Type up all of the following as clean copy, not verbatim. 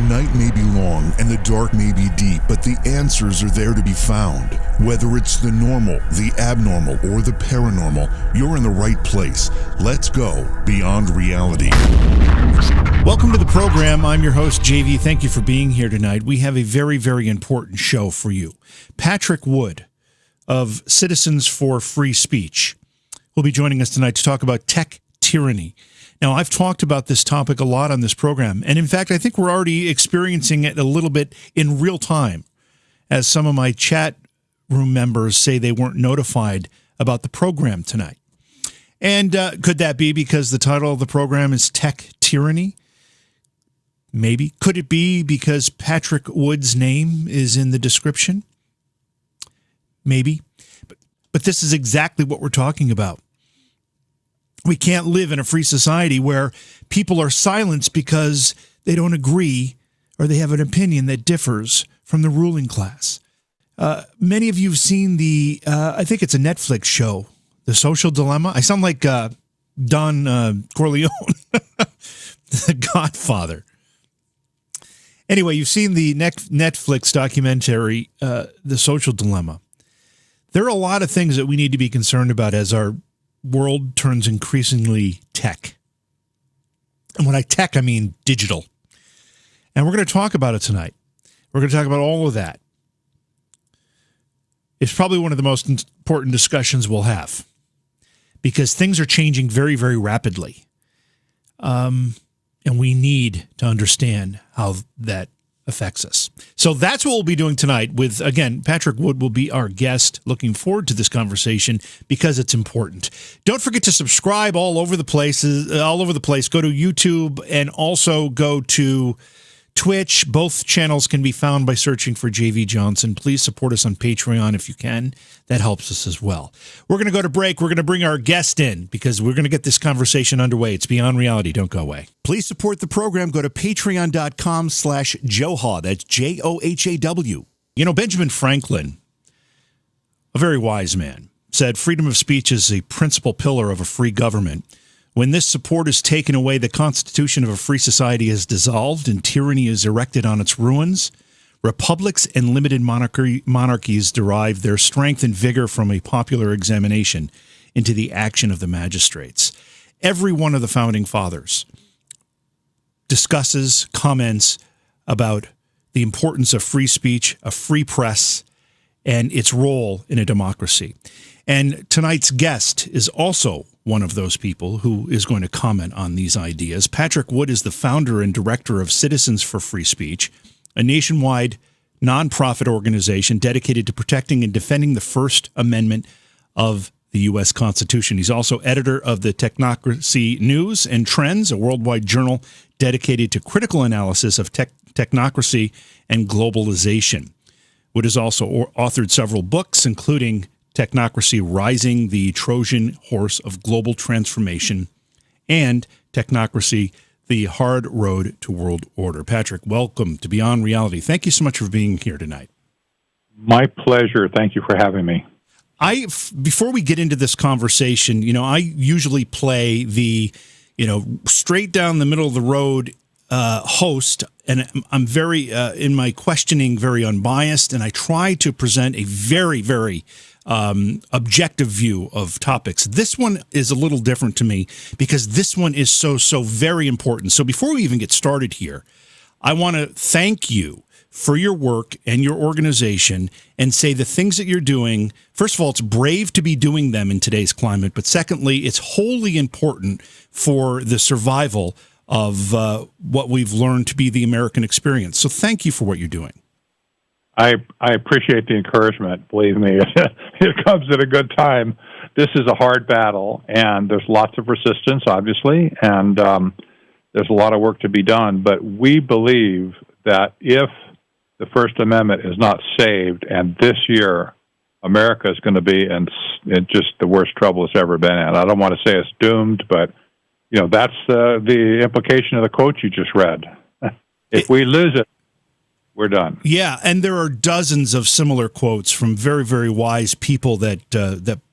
night may be long and the dark may be deep, but the answers are there to be found. Whether it's the normal, the abnormal, or the paranormal, you're in the right place. Let's go beyond reality. Welcome to the program. I'm your host, JV. Thank you for being here tonight. We have a very, very important show for you. Patrick Wood of Citizens for Free Speech will be joining us tonight to talk about tech tyranny. Now, I've talked about this topic a lot on this program, and in fact, I think we're already experiencing it a little bit in real time, as some of my chat room members say they weren't notified about the program tonight. And could that be because the title of the program is Tech Tyranny? Maybe. Could it be because Patrick Wood's name is in the description? Maybe. But this is exactly what we're talking about. We can't live in a free society where people are silenced because they don't agree or they have an opinion that differs from the ruling class. Many of you have seen I think it's a Netflix show, The Social Dilemma. I sound like Don Corleone, the Godfather. Anyway, you've seen the Netflix documentary, The Social Dilemma. There are a lot of things that we need to be concerned about as our world turns increasingly tech. And when I tech, I mean digital. And we're going to talk about it tonight. We're going to talk about all of that. It's probably one of the most important discussions we'll have because things are changing very, very rapidly. And we need to understand how that affects us. So that's what we'll be doing tonight with, again, Patrick Wood will be our guest. Looking forward to this conversation because it's important. Don't forget to subscribe all over the place. Go to YouTube and also go to Twitch. Both channels can be found by searching for JV Johnson. Please support us on Patreon if you can. That helps us as well. We're going to go to break. We're going to bring our guest in because we're going to get this conversation underway. It's Beyond Reality. Don't go away. Please support the program. Go to patreon.com/Johhaw. That's Johhaw. You know, Benjamin Franklin, a very wise man, said freedom of speech is a principal pillar of a free government. When this support is taken away, the constitution of a free society is dissolved and tyranny is erected on its ruins. Republics and limited monarchies derive their strength and vigor from a popular examination into the action of the magistrates. Every one of the founding fathers discusses, comments about the importance of free speech, a free press, and its role in a democracy. And tonight's guest is also one of those people who is going to comment on these ideas. Patrick Wood is the founder and director of Citizens for Free Speech, a nationwide nonprofit organization dedicated to protecting and defending the First Amendment of the U.S. Constitution. He's also editor of the Technocracy News and Trends, a worldwide journal dedicated to critical analysis of technocracy and globalization. Wood has also authored several books, including Technocracy Rising, the Trojan Horse of Global Transformation, and Technocracy, the Hard Road to World Order. Patrick, welcome to Beyond Reality. Thank you so much for being here tonight. My pleasure. Thank you for having me. Before we get into this conversation, I usually play the, straight down the middle of the road host, and I'm very, in my questioning, very unbiased, and I try to present a very, very objective view of topics. This one is a little different to me because this one is so very important. So before we even get started here, I want to thank you for your work and your organization and say the things that you're doing. First of all, it's brave to be doing them in today's climate, but secondly, it's wholly important for the survival of what we've learned to be the American experience. So thank you for what you're doing. I appreciate the encouragement. Believe me, it comes at a good time. This is a hard battle, and there's lots of resistance, obviously, and there's a lot of work to be done. But we believe that if the First Amendment is not saved, and this year America is going to be in just the worst trouble it's ever been in. I don't want to say it's doomed, but that's the implication of the quote you just read. If we lose it, we're done. Yeah, and there are dozens of similar quotes from very, very wise people that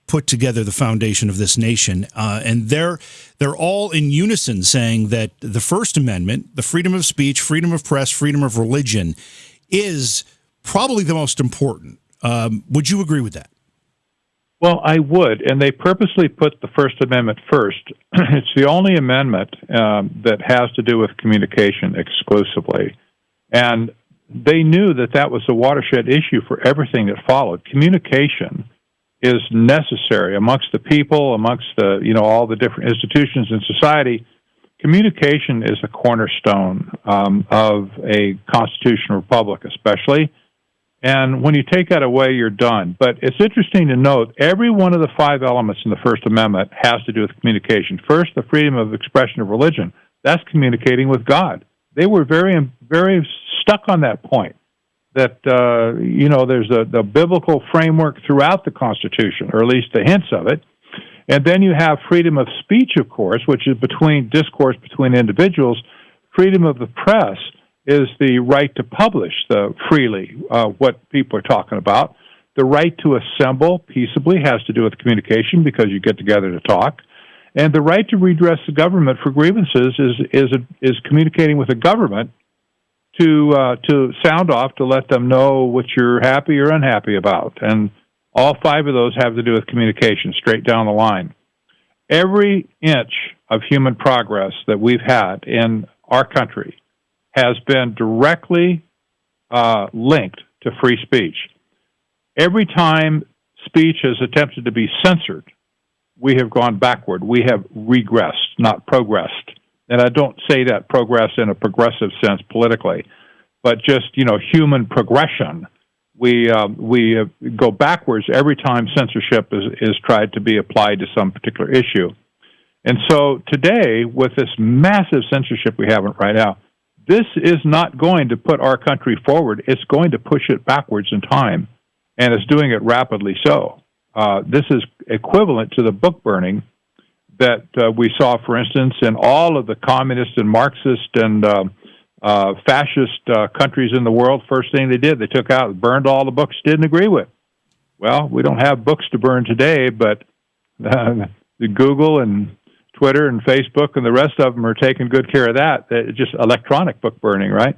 put together the foundation of this nation, and they're all in unison saying that the First Amendment, the freedom of speech, freedom of press, freedom of religion, is probably the most important. Would you agree with that? Well, I would, and they purposely put the First Amendment first. It's the only amendment that has to do with communication exclusively, and they knew that that was a watershed issue for everything that followed. Communication is necessary amongst the people, amongst the all the different institutions in society. Communication is a cornerstone of a constitutional republic, especially. And when you take that away, you're done. But it's interesting to note, every one of the 5 elements in the First Amendment has to do with communication. First, the freedom of expression of religion. That's communicating with God. They were very, very stuck on that point, that, there's the biblical framework throughout the Constitution, or at least the hints of it. And then you have freedom of speech, of course, which is discourse between individuals. Freedom of the press is the right to publish freely what people are talking about. The right to assemble peaceably has to do with communication, because you get together to talk. And the right to redress the government for grievances is communicating with the government to sound off, to let them know what you're happy or unhappy about. And all 5 of those have to do with communication, straight down the line. Every inch of human progress that we've had in our country has been directly linked to free speech. Every time speech has attempted to be censored, we have gone backward. We have regressed, not progressed. And I don't say that progress in a progressive sense politically, but just, human progression. We go backwards every time censorship is tried to be applied to some particular issue. And so today, with this massive censorship we have right now, this is not going to put our country forward. It's going to push it backwards in time, and it's doing it rapidly so. This is equivalent to the book burning that we saw, for instance, in all of the communist and Marxist and fascist countries in the world. First thing they did, they took out and burned all the books they didn't agree with. Well, we don't have books to burn today, but the Google and Twitter and Facebook and the rest of them are taking good care of that. It's just electronic book burning, right?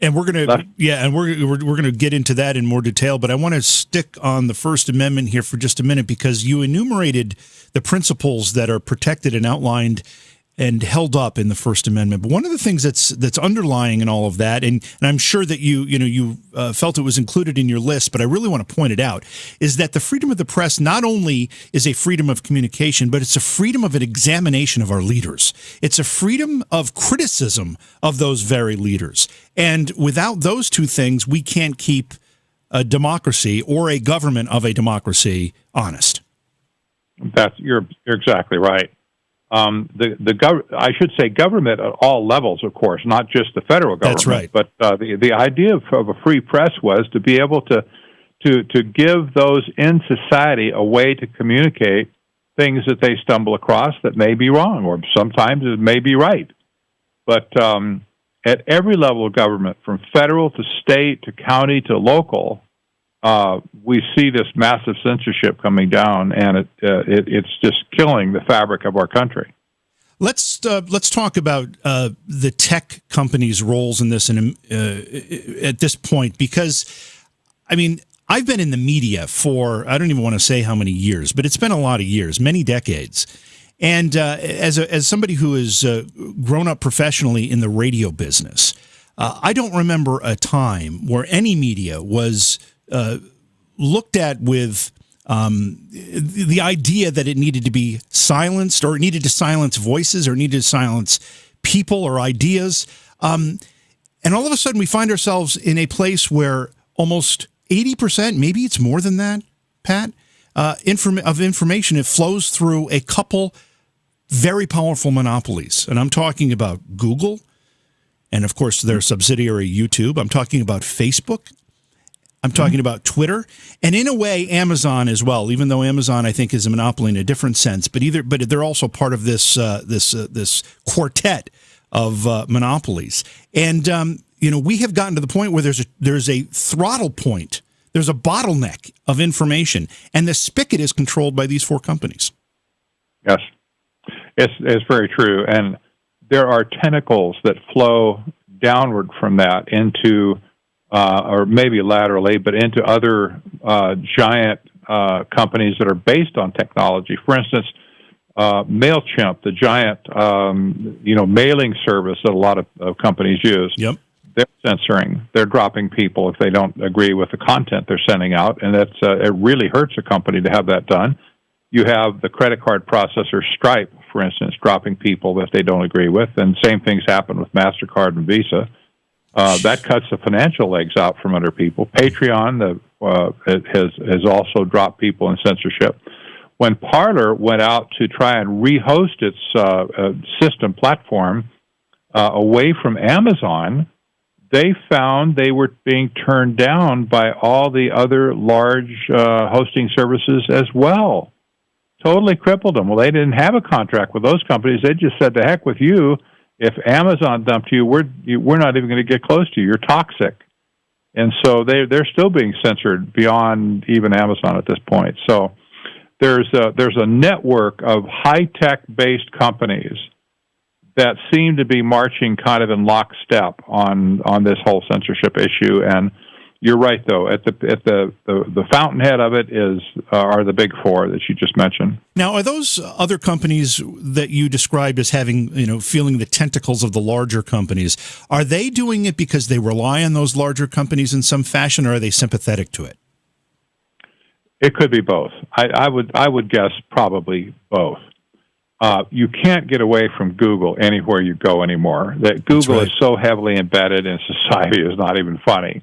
And we're going to, we're going to get into that in more detail, but I want to stick on the First Amendment here for just a minute, because you enumerated the principles that are protected and outlined and held up in the First Amendment. But one of the things that's underlying in all of that, and I'm sure that you felt it was included in your list, but I really want to point it out, is that the freedom of the press not only is a freedom of communication, but it's a freedom of an examination of our leaders. It's a freedom of criticism of those very leaders. And without those two things, we can't keep a democracy or a government of a democracy honest. You're exactly right. I should say government at all levels, of course, not just the federal government. That's right. But the idea of a free press was to be able to give those in society a way to communicate things that they stumble across that may be wrong, or sometimes it may be right. But at every level of government, from federal to state to county to local, we see this massive censorship coming down, and it's just killing the fabric of our country. Let's talk about the tech companies' roles in this at this point, because, I mean, I've been in the media for, I don't even want to say how many years, but it's been a lot of years, many decades. And as somebody who has grown up professionally in the radio business, I don't remember a time where any media was looked at with the idea that it needed to be silenced, or it needed to silence voices, or needed to silence people or ideas. And all of a sudden we find ourselves in a place where almost 80%, maybe it's more than that, Pat, of information, it flows through a couple very powerful monopolies. And I'm talking about Google and, of course, their subsidiary YouTube. I'm talking about Facebook. I'm talking about Twitter, and in a way, Amazon as well. Even though Amazon, I think, is a monopoly in a different sense, but they're also part of this this quartet of monopolies. And we have gotten to the point where there's a throttle point There's a bottleneck of information, and the spigot is controlled by these four companies. Yes, it's very true. And there are tentacles that flow downward from that into, or maybe laterally, but into other giant companies that are based on technology. For instance, MailChimp, the giant, mailing service that a lot of companies use. Yep. They're censoring. They're dropping people if they don't agree with the content they're sending out, and that's it really hurts a company to have that done. You have the credit card processor Stripe, for instance, dropping people that they don't agree with, and same things happen with MasterCard and Visa. That cuts the financial legs out from under people. Patreon has also dropped people in censorship. When Parler went out to try and rehost its system platform away from Amazon, they found they were being turned down by all the other large hosting services as well. Totally crippled them. Well, they didn't have a contract with those companies. They just said, "The heck with you. If Amazon dumped you, we're not even going to get close to you. You're toxic." And so they're still being censored beyond even Amazon at this point. So there's a network of high-tech based companies that seem to be marching kind of in lockstep on this whole censorship issue. And you're right, though. At the fountainhead of it are the big four that you just mentioned. Now, are those other companies that you described as having, feeling the tentacles of the larger companies, are they doing it because they rely on those larger companies in some fashion, or are they sympathetic to it? It could be both. I would guess probably both. You can't get away from Google anywhere you go anymore. That Google is so heavily embedded in society is not even funny.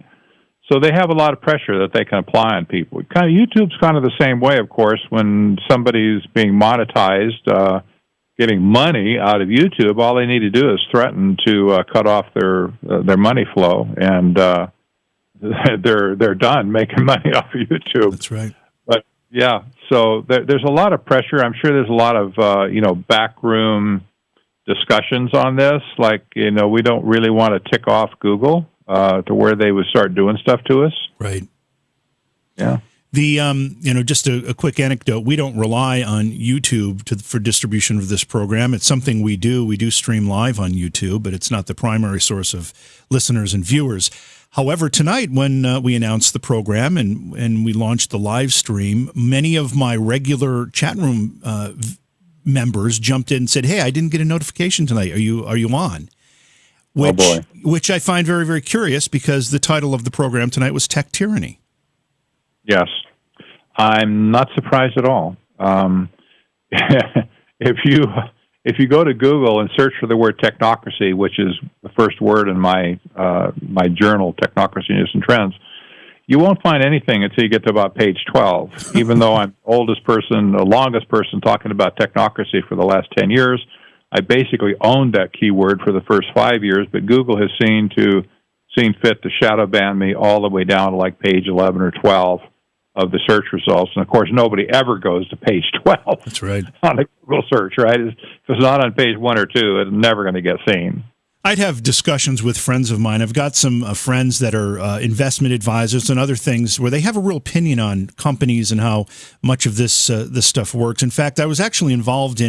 So they have a lot of pressure that they can apply on people. YouTube's kind of the same way, of course. When somebody's being monetized, getting money out of YouTube, all they need to do is threaten to cut off their money flow, and they're done making money off of YouTube. That's right. But yeah, so there's a lot of pressure. I'm sure there's a lot of backroom discussions on this. Like, we don't really want to tick off Google to where they would start doing stuff to us. Right. Yeah. The just a quick anecdote. We don't rely on YouTube for distribution of this program. It's something we do. We do stream live on YouTube, but it's not the primary source of listeners and viewers. However, tonight when we announced the program and we launched the live stream, many of my regular chat room members jumped in and said, "Hey, I didn't get a notification tonight. Are you on?" Which I find very, very curious, because the title of the program tonight was Tech Tyranny. Yes. I'm not surprised at all. If you go to Google and search for the word technocracy, which is the first word in my journal, Technocracy News and Trends, you won't find anything until you get to about page 12. Even though I'm the longest person talking about technocracy for the last 10 years, I basically owned that keyword for the first 5 years, but Google has seen fit to shadow ban me all the way down to like page 11 or 12 of the search results. And of course, nobody ever goes to page 12. That's right. On a Google search, right? If it's not on page 1 or 2, it's never going to get seen. I'd have discussions with friends of mine. I've got some friends that are investment advisors and other things where they have a real opinion on companies and how much of this stuff works. In fact, I was actually involved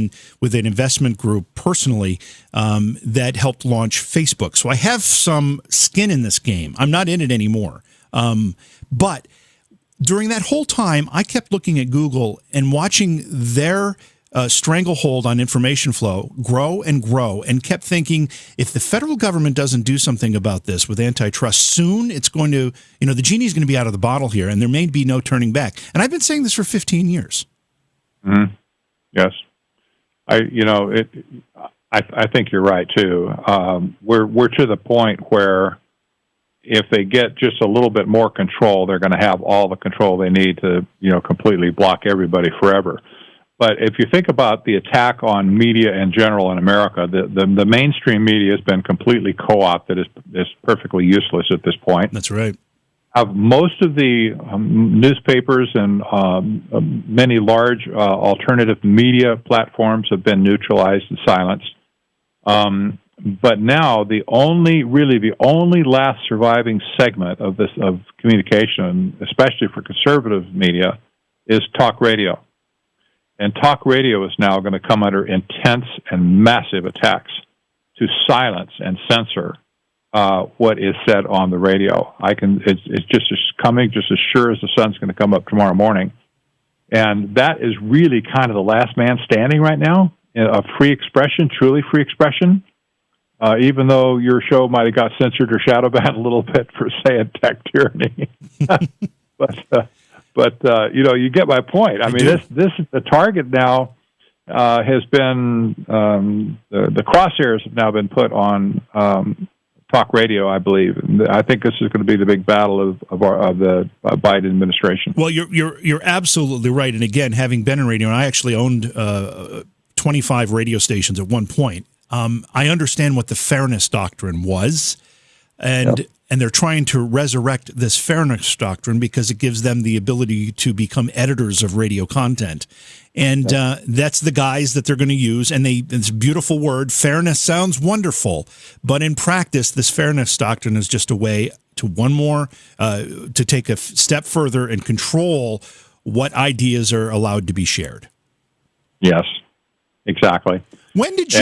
with an investment group personally that helped launch Facebook. So I have some skin in this game. I'm not in it anymore. But during that whole time, I kept looking at Google and watching their stranglehold on information flow grow and kept thinking, if the federal government doesn't do something about this with antitrust, soon it's going to, the genie's going to be out of the bottle here, and there may be no turning back. And I've been saying this for 15 years. Mm-hmm. Yes. I think you're right, too. We're to the point where if they get just a little bit more control, they're going to have all the control they need to, completely block everybody forever. But if you think about the attack on media in general in America, the mainstream media has been completely co-opted. Is perfectly useless at this point. That's right. Most of the newspapers and many large alternative media platforms have been neutralized and silenced. But now the only last surviving segment of communication, especially for conservative media, is talk radio. And talk radio is now going to come under intense and massive attacks to silence and censor what is said on the radio. It's just coming just as sure as the sun's going to come up tomorrow morning. And that is really kind of the last man standing right now of free expression, truly free expression. Even though your show might have got censored or shadow banned a little bit for saying tech tyranny. But you get my point. I mean, this the target now has been the crosshairs have now been put on talk radio, I believe. I think this is going to be the big battle of the Biden administration. Well, you're absolutely right. And again, having been in radio, and I actually owned 25 radio stations at one point. I understand what the fairness doctrine was, and they're trying to resurrect this fairness doctrine because it gives them the ability to become editors of radio content. And that's the guys that they're going to use. And it's a beautiful word. Fairness sounds wonderful. But in practice, this fairness doctrine is just a way to take a step further and control what ideas are allowed to be shared. Yes, exactly. When did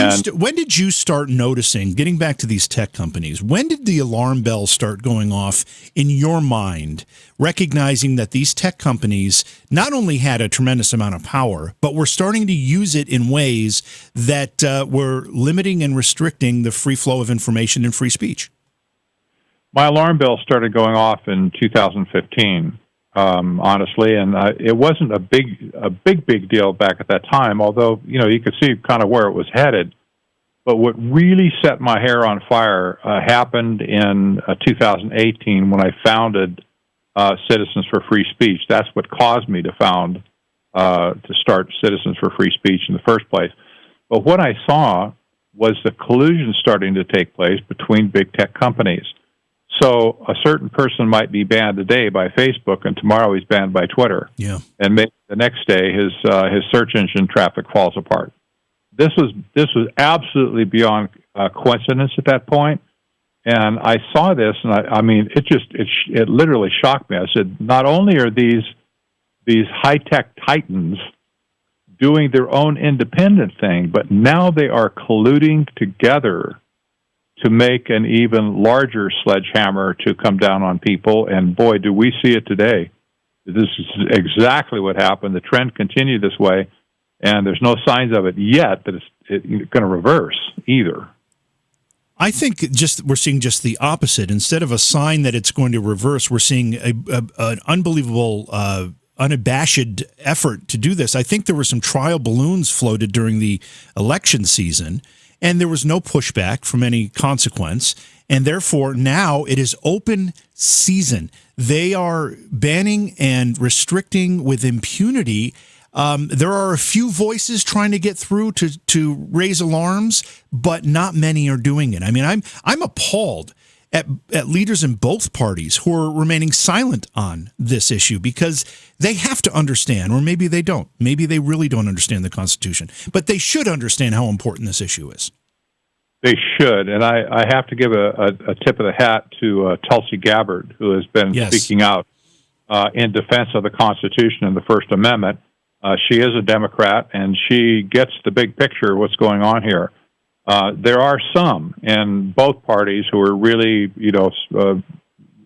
you start noticing, getting back to these tech companies, when did the alarm bells start going off in your mind, recognizing that these tech companies not only had a tremendous amount of power, but were starting to use it in ways that were limiting and restricting the free flow of information and free speech? My alarm bell started going off in 2015. Honestly, and it wasn't a big deal back at that time, although, you could see kind of where it was headed. But what really set my hair on fire happened in 2018 when I founded Citizens for Free Speech. That's what caused me to start Citizens for Free Speech in the first place. But what I saw was the collusion starting to take place between big tech companies. So a certain person might be banned today by Facebook, and tomorrow he's banned by Twitter. Yeah. And maybe the next day his search engine traffic falls apart. This was absolutely beyond coincidence at that point. And I saw this, and it literally shocked me. I said, not only are these high tech titans doing their own independent thing, but now they are colluding together to make an even larger sledgehammer to come down on people. And boy, do we see it today. This is exactly what happened. The trend continued this way, and there's no signs of it yet that it's going to reverse either. I think we're seeing just the opposite. Instead of a sign that it's going to reverse, we're seeing an unbelievable, unabashed effort to do this. I think there were some trial balloons floated during the election season, and there was no pushback from any consequence. And therefore, now it is open season. They are banning and restricting with impunity. There are a few voices trying to get through to raise alarms, but not many are doing it. I mean, I'm appalled at leaders in both parties who are remaining silent on this issue because they have to understand, or maybe they don't. Maybe they really don't understand the Constitution, but they should understand how important this issue is. They should, and I have to give a tip of the hat to Tulsi Gabbard, who has been speaking out in defense of the Constitution and the First Amendment. She is a Democrat, and she gets the big picture of what's going on here. There are some in both parties who are really,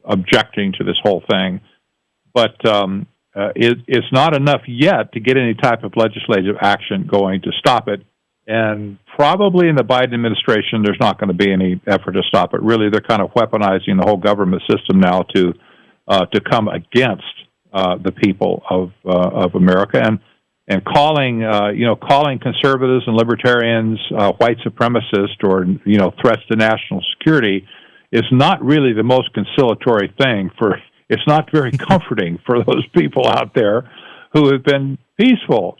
objecting to this whole thing, but it's not enough yet to get any type of legislative action going to stop it. And probably in the Biden administration, there's not going to be any effort to stop it. Really, they're kind of weaponizing the whole government system now to come against the people of America, and calling conservatives and libertarians white supremacists or threats to national security is not really the most conciliatory thing for. It's not very comforting for those people out there who have been peaceful.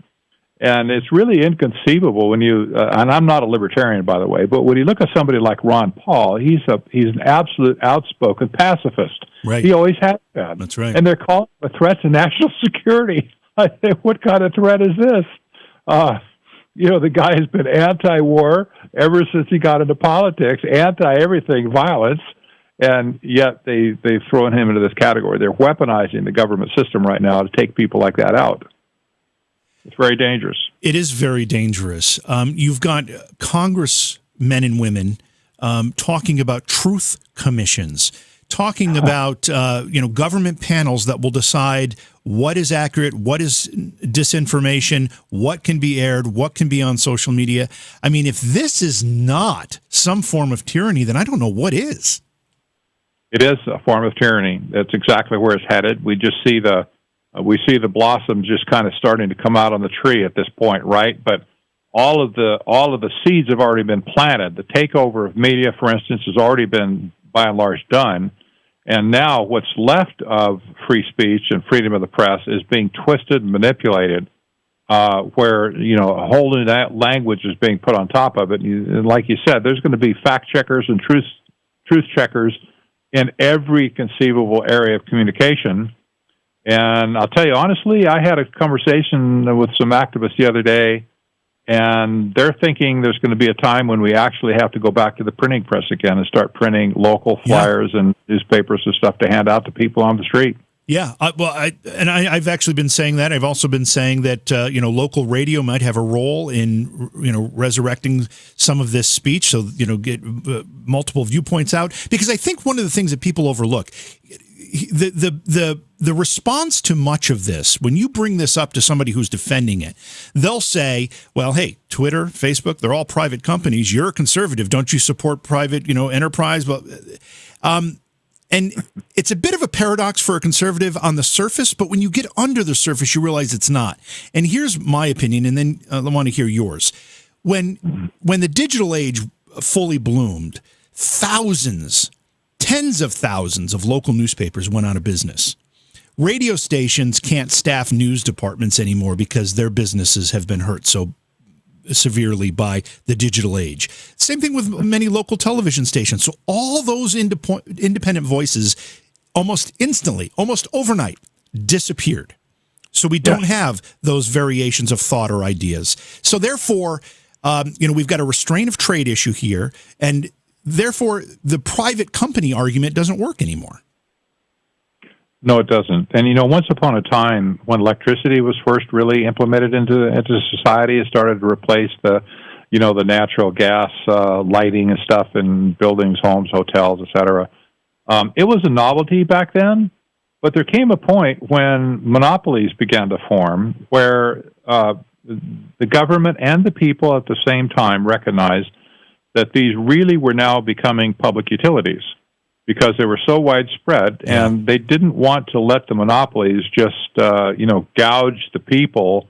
And it's really inconceivable when and I'm not a libertarian, by the way, but when you look at somebody like Ron Paul, he's an absolute outspoken pacifist. Right. He always has been. That's right. And they're calling a threat to national security. I think, what kind of threat is this? The guy has been anti-war, ever since he got into politics, anti-everything, violence, and yet they've thrown him into this category. They're weaponizing the government system right now to take people like that out. It's very dangerous. It is very dangerous. You've got congressmen and women talking about truth commissions, talking about government panels that will decide what is accurate, what is disinformation, what can be aired, what can be on social media. I mean, if this is not some form of tyranny, then I don't know what is. It is a form of tyranny. That's exactly where it's headed. We just see the blossoms just kind of starting to come out on the tree at this point, right? But all of the seeds have already been planted. The takeover of media, for instance, has already been by and large done. And now what's left of free speech and freedom of the press is being twisted and manipulated, where, a whole new language is being put on top of it. And like you said, there's going to be fact checkers and truth checkers in every conceivable area of communication. And I'll tell you, honestly, I had a conversation with some activists the other day, and they're thinking there's going to be a time when we actually have to go back to the printing press again and start printing local flyers and newspapers and stuff to hand out to people on the street. Yeah, I've actually been saying that. I've also been saying that local radio might have a role in resurrecting some of this speech, so get multiple viewpoints out. Because I think one of the things that people overlook, the response to much of this, when you bring this up to somebody who's defending it, they'll say, well, hey, Twitter, Facebook, they're all private companies. You're a conservative. Don't you support private, enterprise? Well, and it's a bit of a paradox for a conservative on the surface, but when you get under the surface, you realize it's not. And here's my opinion, and then I want to hear yours. When the digital age fully bloomed, tens of thousands of local newspapers went out of business. Radio stations can't staff news departments anymore because their businesses have been hurt so severely by the digital age. Same thing with many local television stations. So all those independent voices almost instantly, almost overnight, disappeared. So we don't have those variations of thought or ideas. So therefore, we've got a restraint of trade issue here, and therefore the private company argument doesn't work anymore. No, it doesn't. And, once upon a time, when electricity was first really implemented into society, it started to replace the natural gas lighting and stuff in buildings, homes, hotels, et cetera. It was a novelty back then, but there came a point when monopolies began to form where the government and the people at the same time recognized that these really were now becoming public utilities, because they were so widespread, and they didn't want to let the monopolies just, gouge the people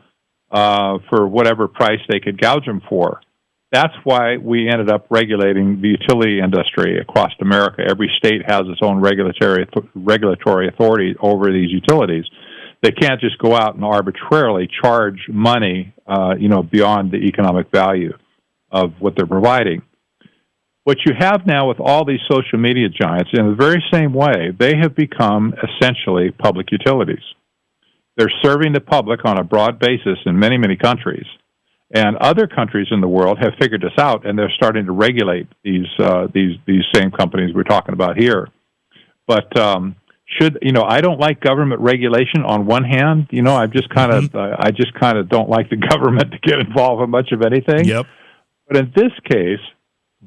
for whatever price they could gouge them for. That's why we ended up regulating the utility industry across America. Every state has its own regulatory authority over these utilities. They can't just go out and arbitrarily charge money, beyond the economic value of what they're providing. What you have now with all these social media giants, in the very same way, they have become essentially public utilities. They're serving the public on a broad basis in many, many countries. And other countries in the world have figured this out, and they're starting to regulate these same companies we're talking about here. But I don't like government regulation on one hand. I just kind of don't like the government to get involved in much of anything. Yep. But in this case,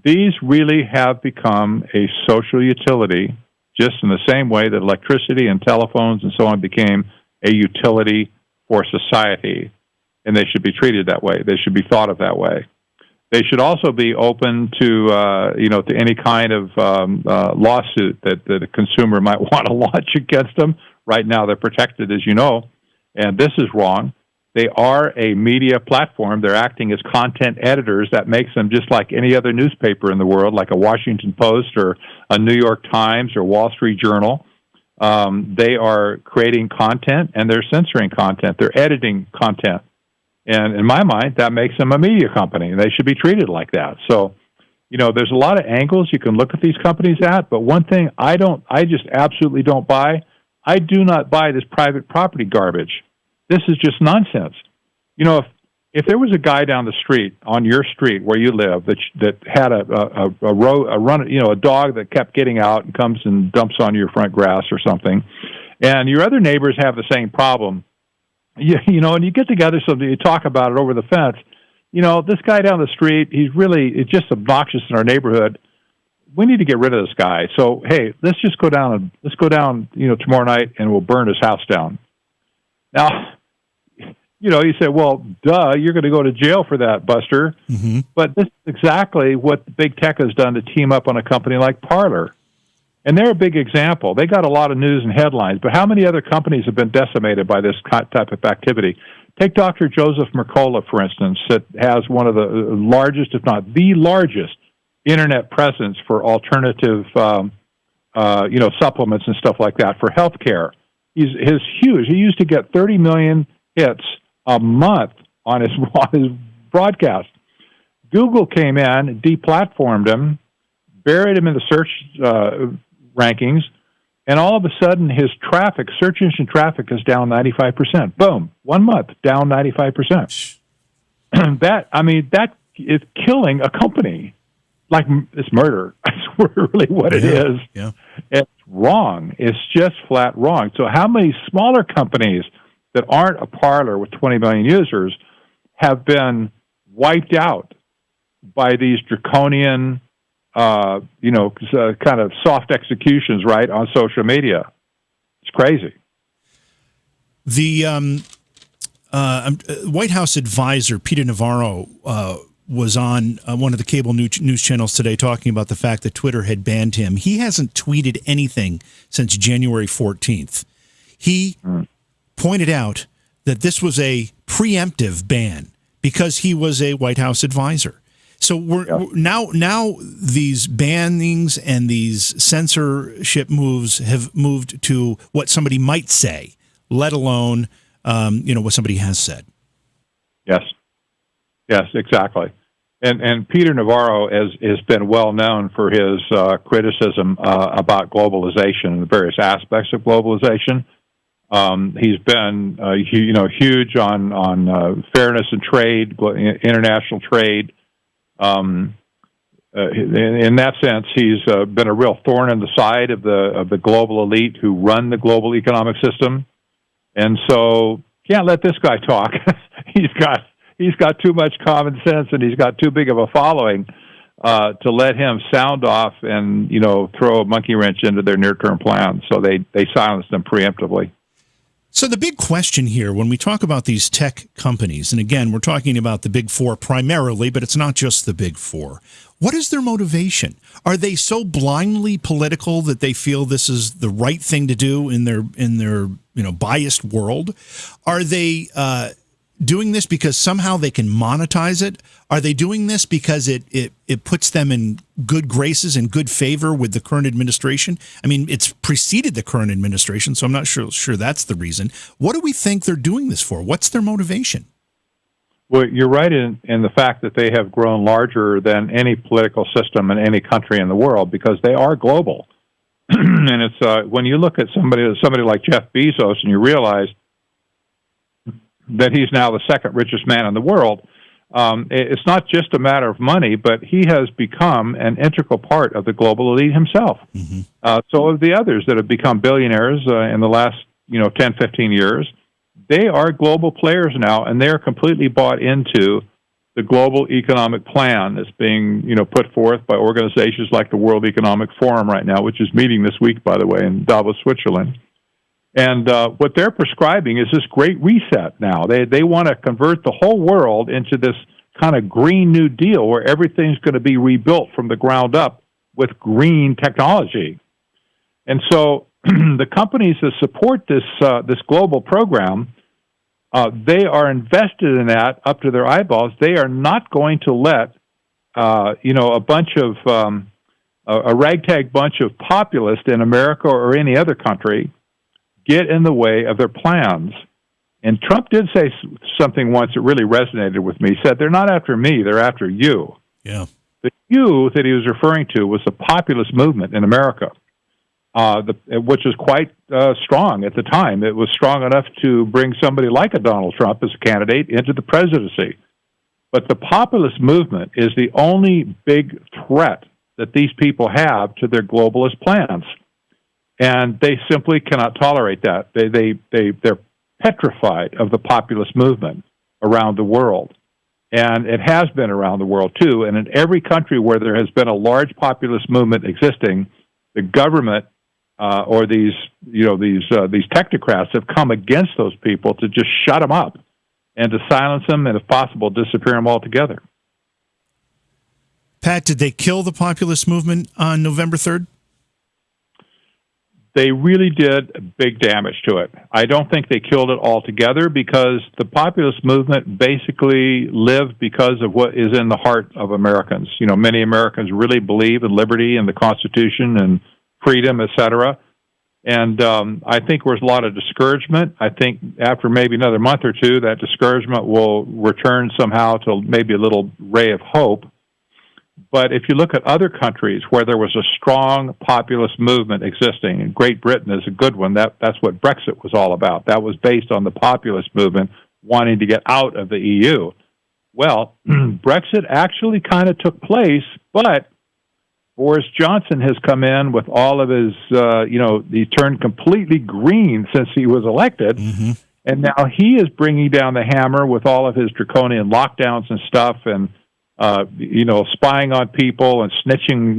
these really have become a social utility, just in the same way that electricity and telephones and so on became a utility for society, and they should be treated that way. They should be thought of that way. They should also be open to any kind of lawsuit that a consumer might want to launch against them. Right now, they're protected, as you know, and this is wrong. They are a media platform. They're acting as content editors. That makes them just like any other newspaper in the world, like a Washington Post or a New York Times or Wall Street Journal. They are creating content, and they're censoring content. They're editing content. And in my mind, that makes them a media company, and they should be treated like that. So, there's a lot of angles you can look at these companies at, but one thing I just absolutely don't buy, I do not buy this private property garbage. This is just nonsense. If if there was a guy down the street on your street where you live that had a dog that kept getting out and comes and dumps on your front grass or something, and your other neighbors have the same problem, and you get together so that you talk about it over the fence. This guy down the street, it's just obnoxious in our neighborhood. We need to get rid of this guy. So, hey, let's go down tomorrow night and we'll burn his house down. Now, you say, well, duh, you're going to go to jail for that, Buster. Mm-hmm. But this is exactly what big tech has done to team up on a company like Parler. And they're a big example. They got a lot of news and headlines, but how many other companies have been decimated by this type of activity? Take Dr. Joseph Mercola, for instance, that has one of the largest, if not the largest, internet presence for alternative, supplements and stuff like that for healthcare. He's huge. He used to get 30 million hits a month on his broadcast. Google came in, deplatformed him, buried him in the search rankings, and all of a sudden his search engine traffic is down 95%. Boom, 1 month, down 95%. That is killing a company. Like, it's murder. That's really what it is. Yeah. It's wrong. It's just flat wrong. So how many smaller companies that aren't a Parler with 20 million users have been wiped out by these draconian, kind of soft executions, right, on social media? It's crazy. The White House advisor, Peter Navarro, was on one of the cable news channels today talking about the fact that Twitter had banned him. He hasn't tweeted anything since January 14th. He pointed out that this was a preemptive ban because he was a White House advisor. So we're now these bannings and these censorship moves have moved to what somebody might say, let alone what somebody has said. Yes, exactly. And Peter Navarro has been well known for his criticism about globalization and the various aspects of globalization. He's been huge on fairness and trade, international trade. In that sense, he's been a real thorn in the side of the global elite who run the global economic system. And so, can't let this guy talk. He's got too much common sense, and he's got too big of a following to let him sound off and throw a monkey wrench into their near-term plans. So they silenced him preemptively. So the big question here, when we talk about these tech companies, and again, we're talking about the big four primarily, but it's not just the big four. What is their motivation? Are they so blindly political that they feel this is the right thing to do in their biased world? Are they doing this because somehow they can monetize it? Are they doing this because it puts them in good graces and good favor with the current administration? I mean, it's preceded the current administration, so I'm not sure that's the reason. What do we think they're doing this for? What's their motivation? Well, you're right in the fact that they have grown larger than any political system in any country in the world because they are global. And it's when you look at somebody like Jeff Bezos and you realize that he's now the second richest man in the world, it's not just a matter of money, but he has become an integral part of the global elite himself. Mm-hmm. So have the others that have become billionaires in the last 10, 15 years. They are global players now, and they're completely bought into the global economic plan that's being put forth by organizations like the World Economic Forum right now, which is meeting this week, by the way, in Davos, Switzerland. And what they're prescribing is this great reset now. They want to convert the whole world into this kind of Green New Deal where everything's going to be rebuilt from the ground up with green technology. And so the companies that support this global program, they are invested in that up to their eyeballs. They are not going to let a bunch of a ragtag bunch of populists in America or any other country get in the way of their plans. And Trump did say something once that really resonated with me. He said, they're not after me, they're after you. Yeah. The you that he was referring to was the populist movement in America. which is quite strong at the time. It was strong enough to bring somebody like a Donald Trump as a candidate into the presidency. But the populist movement is the only big threat that these people have to their globalist plans. And they simply cannot tolerate that. They're petrified of the populist movement around the world. And it has been around the world, too. And in every country where there has been a large populist movement existing, the government or these technocrats have come against those people to just shut them up and to silence them and, if possible, disappear them altogether. Pat, did they kill the populist movement on November 3rd? They really did big damage to it. I don't think they killed it altogether because the populist movement basically lived because of what is in the heart of Americans. You know, many Americans really believe in liberty and the Constitution and freedom, etc. And I think there was a lot of discouragement. I think after maybe another month or two, that discouragement will return somehow to maybe a little ray of hope. But if you look at other countries where there was a strong populist movement existing, and Great Britain is a good one, that's what Brexit was all about. That was based on the populist movement wanting to get out of the EU. Well, Brexit actually kind of took place, but Boris Johnson has come in with all of his, he turned completely green since he was elected. Mm-hmm. And now he is bringing down the hammer with all of his draconian lockdowns and stuff and, spying on people and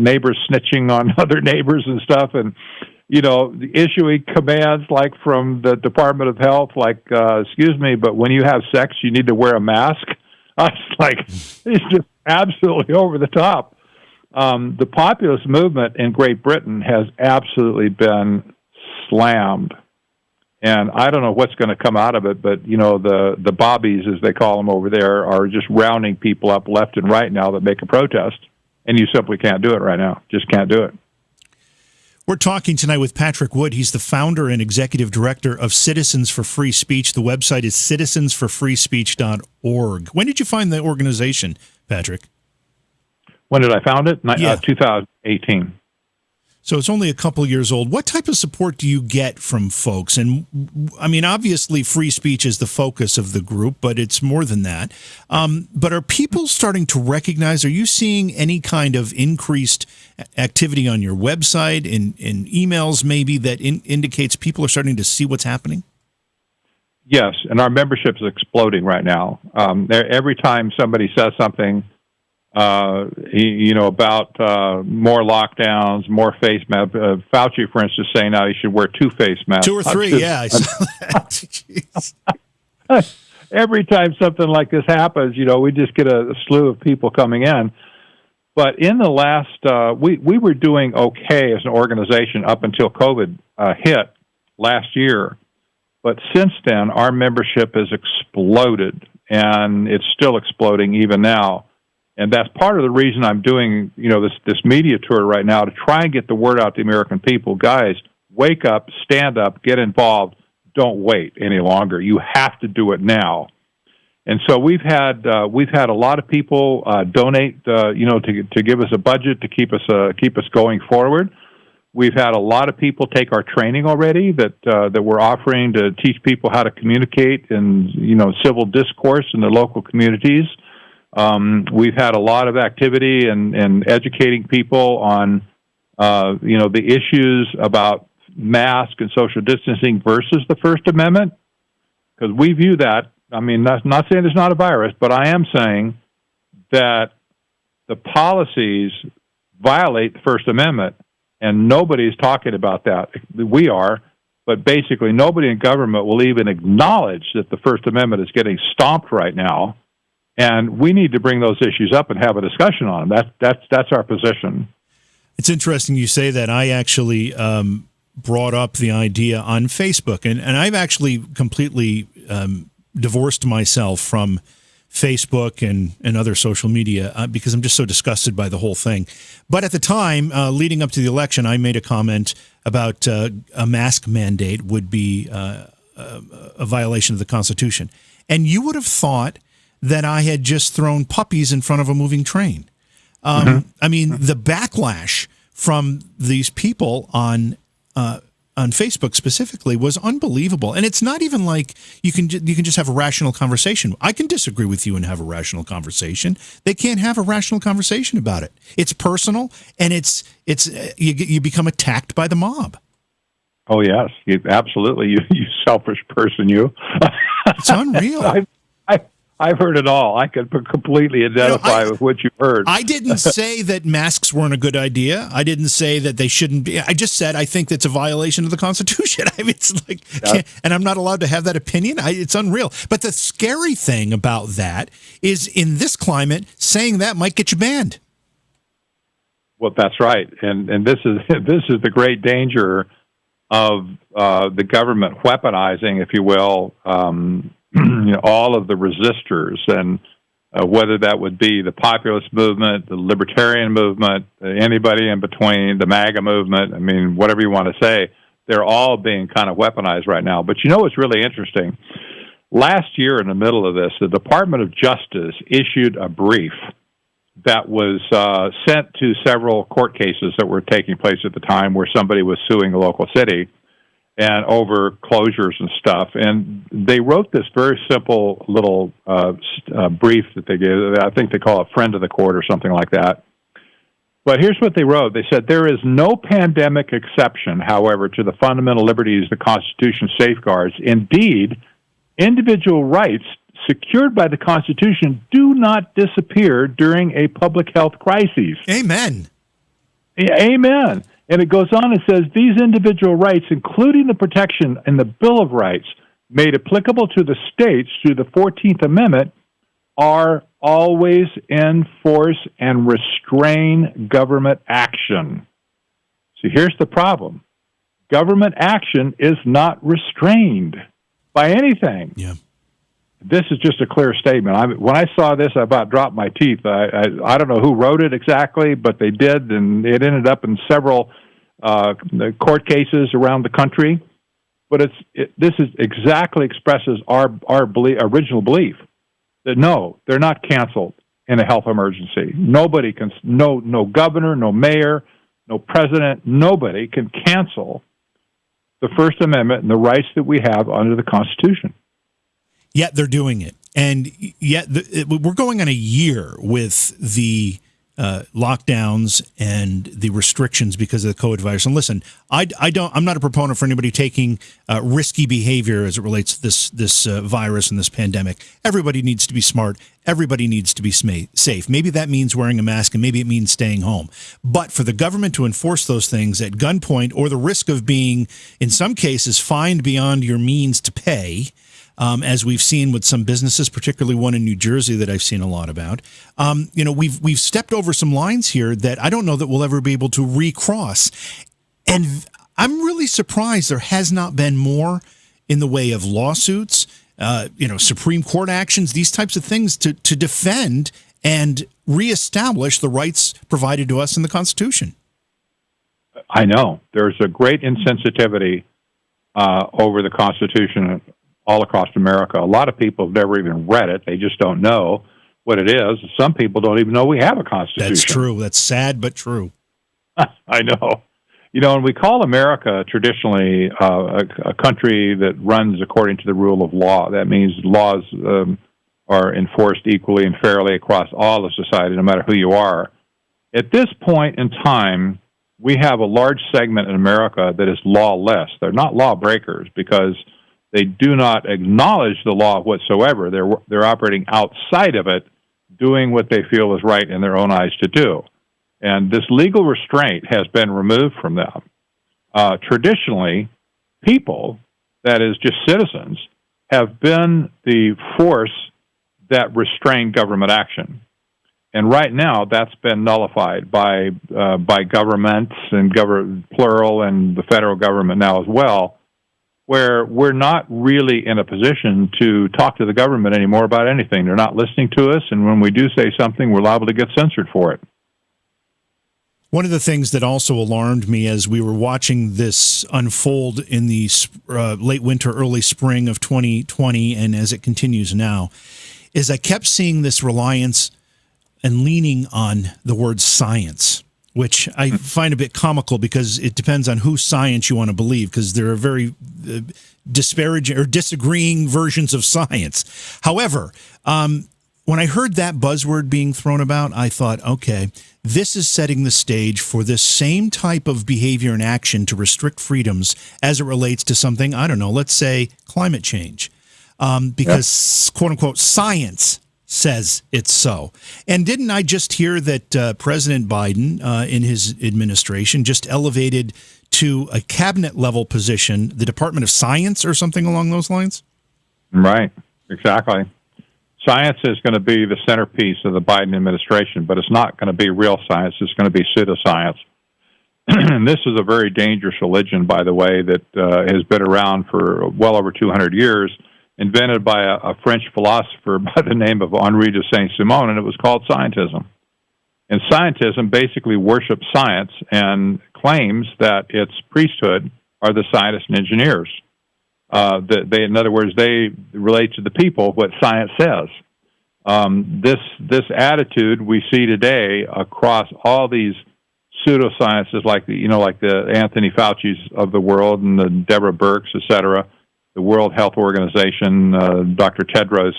neighbors snitching on other neighbors and stuff. And, issuing commands like from the Department of Health, like, excuse me, but when you have sex, you need to wear a mask. It's just absolutely over the top. The populist movement in Great Britain has absolutely been slammed. And I don't know what's going to come out of it, but, the bobbies, as they call them over there, are just rounding people up left and right now that make a protest. And you simply can't do it right now. Just can't do it. We're talking tonight with Patrick Wood. He's the founder and executive director of Citizens for Free Speech. The website is citizensforfreespeech.org. When did you find the organization, Patrick? When did I found it? 2018. So it's only a couple years old. What type of support do you get from folks? And I mean, obviously free speech is the focus of the group, but it's more than that. But are people starting to recognize, are you seeing any kind of increased activity on your website, in emails maybe, that indicates people are starting to see what's happening? Yes, and our membership is exploding right now. Every time somebody says something, about more lockdowns, more face masks. Fauci, for instance, saying now you should wear 2 face masks. 2 or 3, yeah. I saw that. Every time something like this happens, we just get a slew of people coming in. But in the last, we were doing okay as an organization up until COVID hit last year. But since then, our membership has exploded, and it's still exploding even now. And that's part of the reason I'm doing, this media tour right now, to try and get the word out to the American people. Guys, wake up, stand up, get involved. Don't wait any longer. You have to do it now. And so we've had a lot of people donate, to give us a budget to keep us going forward. We've had a lot of people take our training already that we're offering to teach people how to communicate in civil discourse in their local communities. We've had a lot of activity and educating people on, the issues about mask and social distancing versus the First Amendment, because we view that. I mean, that's not saying there's not a virus, but I am saying that the policies violate the First Amendment, and nobody's talking about that. We are, but basically nobody in government will even acknowledge that the First Amendment is getting stomped right now. And we need to bring those issues up and have a discussion on them. That's our position. It's interesting you say that. I actually brought up the idea on Facebook, and I've actually completely divorced myself from Facebook and other social media because I'm just so disgusted by the whole thing. But at the time, leading up to the election, I made a comment about a mask mandate would be a violation of the Constitution. And you would have thought that I had just thrown puppies in front of a moving train. I mean, the backlash from these people on on Facebook specifically was unbelievable. And it's not even like you can just have a rational conversation. I can disagree with you and have a rational conversation. They can't have a rational conversation about it. It's personal, and it's you become attacked by the mob. Oh yes, absolutely. You selfish person, you. It's unreal. I've heard it all. I could completely identify with what you've heard. I didn't say that masks weren't a good idea. I didn't say that they shouldn't be. I just said I think it's a violation of the Constitution. I mean, it's like, and I'm not allowed to have that opinion. It's unreal. But the scary thing about that is, in this climate, saying that might get you banned. Well, that's right, and this is the great danger of the government weaponizing, if you will. All of the resistors, and whether that would be the populist movement, the libertarian movement, anybody in between, the MAGA movement, I mean, whatever you want to say, they're all being kind of weaponized right now. But you know what's really interesting? Last year, in the middle of this, the Department of Justice issued a brief that was sent to several court cases that were taking place at the time where somebody was suing a local city and over closures and stuff. And they wrote this very simple little brief that they gave. I think they call it Friend of the Court or something like that. But here's what they wrote. They said, there is no pandemic exception, however, to the fundamental liberties the Constitution safeguards. Indeed, individual rights secured by the Constitution do not disappear during a public health crisis. Amen. Amen. And it goes on and says, these individual rights, including the protection in the Bill of Rights, made applicable to the states through the 14th Amendment, are always enforce and restrain government action. So here's the problem. Government action is not restrained by anything. Yeah. This is just a clear statement. When I saw this, I about dropped my teeth. I don't know who wrote it exactly, but they did, and it ended up in several court cases around the country. But this is exactly expresses our original belief that no, they're not canceled in a health emergency. Nobody can, no governor, no mayor, no president, nobody can cancel the First Amendment and the rights that we have under the Constitution. Yet they're doing it. And yet we're going on a year with the lockdowns and the restrictions because of the COVID virus. And listen, I'm not a proponent for anybody taking risky behavior as it relates to this virus and this pandemic. Everybody needs to be smart. Everybody needs to be safe. Maybe that means wearing a mask, and maybe it means staying home. But for the government to enforce those things at gunpoint, or the risk of being, in some cases, fined beyond your means to pay, as we've seen with some businesses, particularly one in New Jersey that I've seen a lot about. We've stepped over some lines here that I don't know that we'll ever be able to recross. And I'm really surprised there has not been more in the way of lawsuits, Supreme Court actions, these types of things to defend and reestablish the rights provided to us in the Constitution. I know. There's a great insensitivity over the Constitution all across America. A lot of people have never even read it. They just don't know what it is. Some people don't even know we have a Constitution. That's true. That's sad, but true. I know. And we call America traditionally a country that runs according to the rule of law. That means laws are enforced equally and fairly across all of society, no matter who you are. At this point in time, we have a large segment in America that is lawless. They're not lawbreakers because they do not acknowledge the law whatsoever. They're operating outside of it, doing what they feel is right in their own eyes to do. And this legal restraint has been removed from them. Traditionally, people, that is just citizens, have been the force that restrained government action. And right now, that's been nullified by governments and plural and the federal government now as well, where we're not really in a position to talk to the government anymore about anything. They're not listening to us, and when we do say something, we're liable to get censored for it. One of the things that also alarmed me as we were watching this unfold in the late winter, early spring of 2020, and as it continues now, is I kept seeing this reliance and leaning on the word science. which I find a bit comical because it depends on whose science you want to believe, because there are very disparaging or disagreeing versions of science. However, when I heard that buzzword being thrown about, I thought, okay, this is setting the stage for this same type of behavior and action to restrict freedoms as it relates to something, I don't know, let's say climate change, because quote unquote science says it's so. And didn't I just hear that President Biden in his administration just elevated to a cabinet level position the Department of Science or something along those lines? Right, exactly. Science is going to be the centerpiece of the Biden administration, but it's not going to be real science. It's going to be pseudoscience. And this is a very dangerous religion, by the way, that has been around for well over 200 years, invented by a French philosopher by the name of Henri de Saint-Simon, and it was called scientism. And scientism basically worships science and claims that its priesthood are the scientists and engineers. In other words, they relate to the people what science says. This attitude we see today across all these pseudosciences, like the Anthony Fauci's of the world and the Deborah Birx, et cetera, the World Health Organization, Dr. Tedros.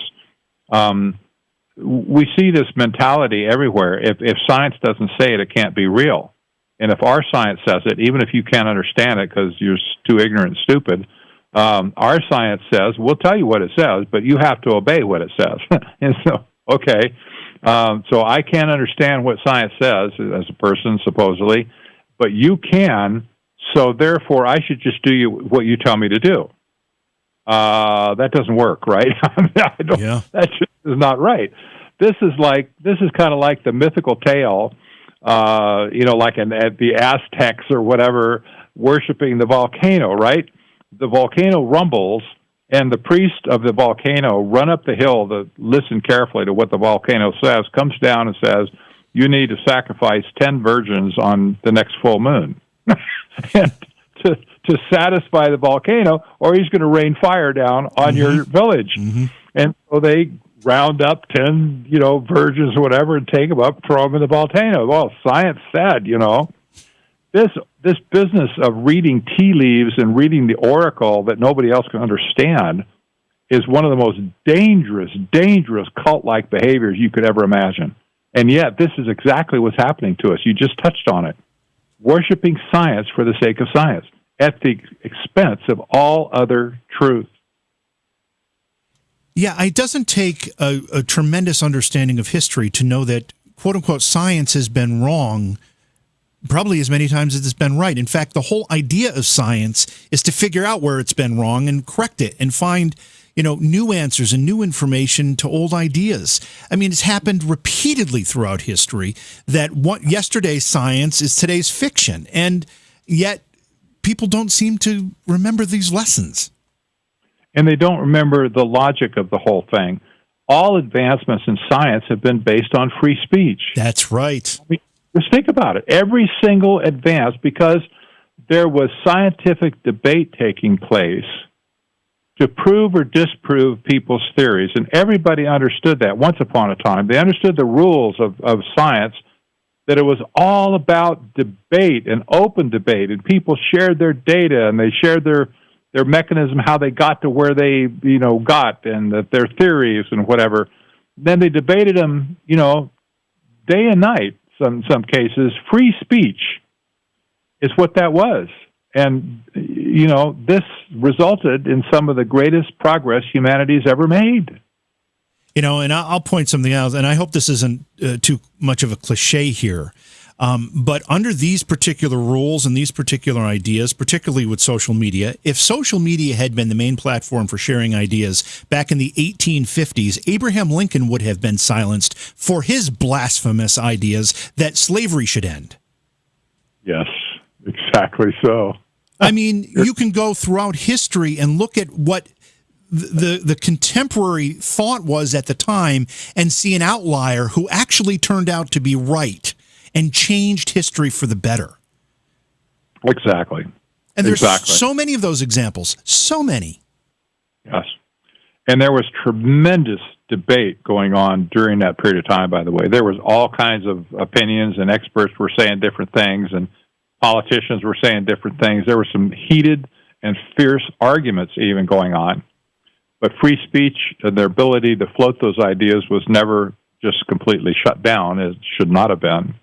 We see this mentality everywhere. If science doesn't say it, it can't be real. And if our science says it, even if you can't understand it because you're too ignorant and stupid, our science says, we'll tell you what it says, but you have to obey what it says. And so, okay, so I can't understand what science says as a person, supposedly, but you can, so therefore I should just do what you tell me to do. That doesn't work, right? That just is not right. This is kind of like the mythical tale, like the Aztecs or whatever, worshiping the volcano, right? The volcano rumbles, and the priest of the volcano run up the hill to listen carefully to what the volcano says, comes down and says, you need to sacrifice 10 virgins on the next full moon and to satisfy the volcano, or he's going to rain fire down on your village. Mm-hmm. And so they round up 10, virgins or whatever and take them up, throw them in the volcano. Well, science said, This business of reading tea leaves and reading the oracle that nobody else can understand is one of the most dangerous cult-like behaviors you could ever imagine. And yet, this is exactly what's happening to us. You just touched on it. Worshipping science for the sake of science at the expense of all other truth. Yeah, it doesn't take a tremendous understanding of history to know that, quote-unquote, science has been wrong probably as many times as it's been right. In fact, the whole idea of science is to figure out where it's been wrong and correct it and find, new answers and new information to old ideas. I mean, it's happened repeatedly throughout history that yesterday's science is today's fiction, and yet people don't seem to remember these lessons. And they don't remember the logic of the whole thing. All advancements in science have been based on free speech. That's right. Just think about it. Every single advance, because there was scientific debate taking place to prove or disprove people's theories, and everybody understood that once upon a time. They understood the rules of science, that it was all about debate and open debate, and people shared their data, and they shared their mechanism, how they got to where they, got, and their theories and whatever. Then they debated them, day and night. Some cases, free speech is what that was. And, this resulted in some of the greatest progress humanity's ever made. And I'll point something out, and I hope this isn't too much of a cliche here, but under these particular rules and these particular ideas, particularly with social media, if social media had been the main platform for sharing ideas back in the 1850s, Abraham Lincoln would have been silenced for his blasphemous ideas that slavery should end. Yes, exactly so. I mean, you can go throughout history and look at what the contemporary thought was at the time and see an outlier who actually turned out to be right and changed history for the better. Exactly. And there's so many of those examples. So many. Yes. And there was tremendous debate going on during that period of time, by the way. There was all kinds of opinions, and experts were saying different things, and politicians were saying different things. There were some heated and fierce arguments even going on. But free speech and their ability to float those ideas was never just completely shut down. It should not have been.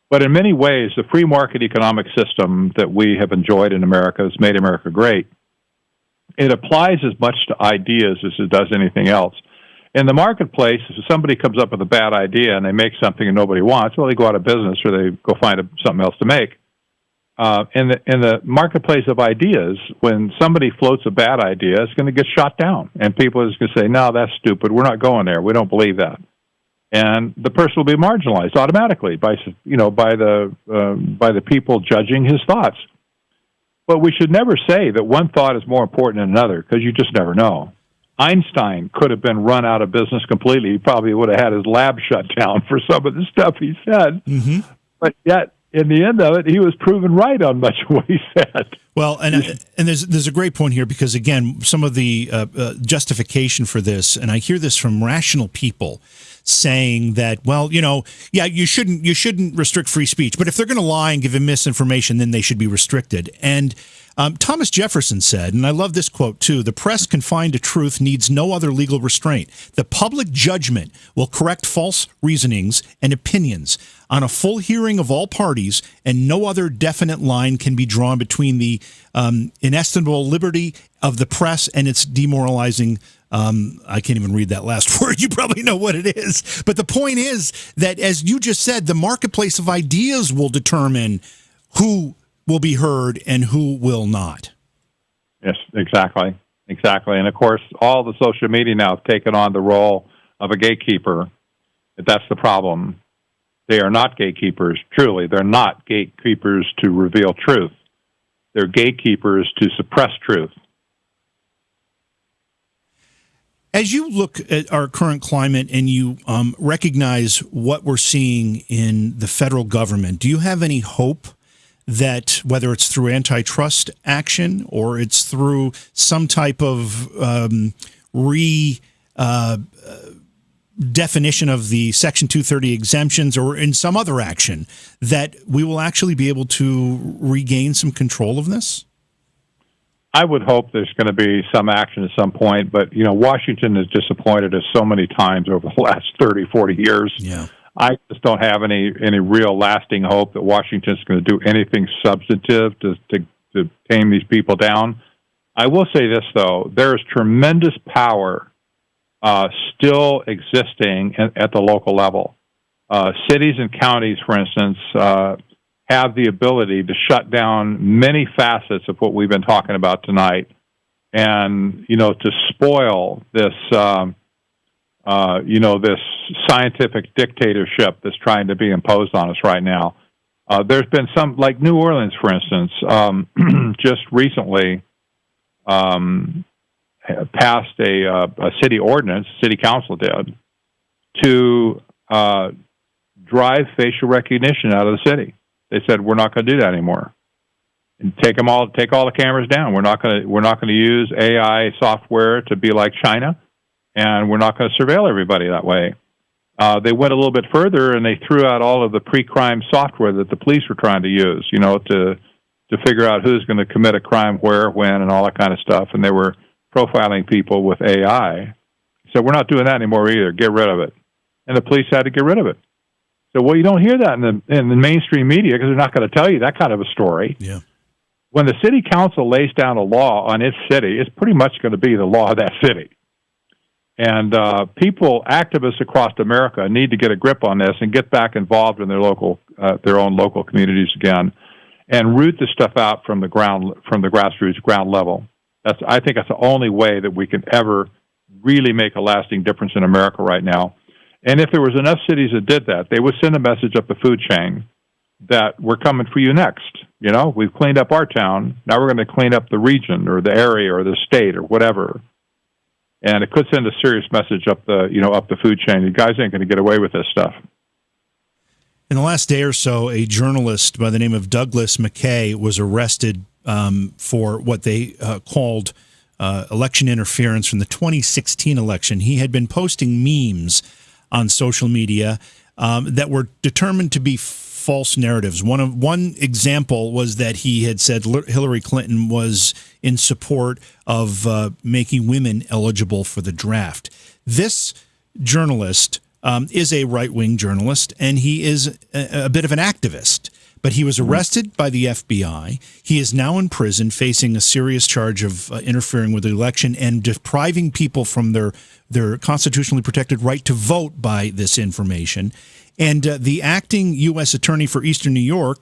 But in many ways, the free market economic system that we have enjoyed in America has made America great. It applies as much to ideas as it does anything else. In the marketplace, if somebody comes up with a bad idea and they make something and nobody wants, well, they go out of business or they go find something else to make. In the marketplace of ideas, when somebody floats a bad idea, it's going to get shot down. And people are just going to say, no, that's stupid. We're not going there. We don't believe that. And the person will be marginalized automatically by the people judging his thoughts. But we should never say that one thought is more important than another, because you just never know. Einstein could have been run out of business completely. He probably would have had his lab shut down for some of the stuff he said. Mm-hmm. But yet, in the end of it, he was proven right on much of what he said. Well, and there's a great point here, because, again, some of the justification for this, and I hear this from rational people, saying that, well, you shouldn't restrict free speech, but if they're going to lie and give misinformation, then they should be restricted. And Thomas Jefferson said, and I love this quote too, the press confined to truth needs no other legal restraint. The public judgment will correct false reasonings and opinions on a full hearing of all parties, and no other definite line can be drawn between the inestimable liberty of the press and its demoralizing I can't even read that last word. You probably know what it is. But the point is that, as you just said, the marketplace of ideas will determine who will be heard and who will not. Yes, exactly. And, of course, all the social media now have taken on the role of a gatekeeper. That's the problem. They are not gatekeepers, truly. They're not gatekeepers to reveal truth. They're gatekeepers to suppress truth. As you look at our current climate and you recognize what we're seeing in the federal government, do you have any hope that, whether it's through antitrust action or it's through some type of definition of the Section 230 exemptions or in some other action, that we will actually be able to regain some control of this? I would hope there's going to be some action at some point, but, Washington has disappointed us so many times over the last 30, 40 years. Yeah. I just don't have any real lasting hope that Washington's going to do anything substantive to tame these people down. I will say this, though. There is tremendous power still existing at the local level. Cities and counties, for instance, have the ability to shut down many facets of what we've been talking about tonight, and to spoil this this scientific dictatorship that's trying to be imposed on us right now. There's been some, like New Orleans, for instance, just recently passed a city ordinance, city council did, to drive facial recognition out of the city. They said, we're not going to do that anymore, and take all the cameras down. We're not going to use AI software to be like China, and we're not going to surveil everybody that way. They went a little bit further, and they threw out all of the pre-crime software that the police were trying to use, to figure out who's going to commit a crime where, when, and all that kind of stuff. And they were profiling people with AI. So we're not doing that anymore either. Get rid of it. And the police had to get rid of it. So, well, you don't hear that in the mainstream media, because they're not going to tell you that kind of a story. Yeah. When the city council lays down a law on its city, it's pretty much going to be the law of that city. And activists across America need to get a grip on this and get back involved in their own local communities again, and root this stuff out from the grassroots, ground level. I think that's the only way that we can ever really make a lasting difference in America right now. And if there was enough cities that did that, they would send a message up the food chain that we're coming for you next. We've cleaned up our town. Now we're going to clean up the region or the area or the state or whatever. And it could send a serious message up the food chain. You guys ain't going to get away with this stuff. In the last day or so, a journalist by the name of Douglas McKay was arrested for what they called election interference from the 2016 election. He had been posting memes on social media that were determined to be false narratives. One example was that he had said Hillary Clinton was in support of making women eligible for the draft. This journalist is a right-wing journalist, and he is a bit of an activist. But he was arrested by the FBI. He is now in prison facing a serious charge of interfering with the election and depriving people from their constitutionally protected right to vote by this information. And the acting U.S. Attorney for Eastern New York,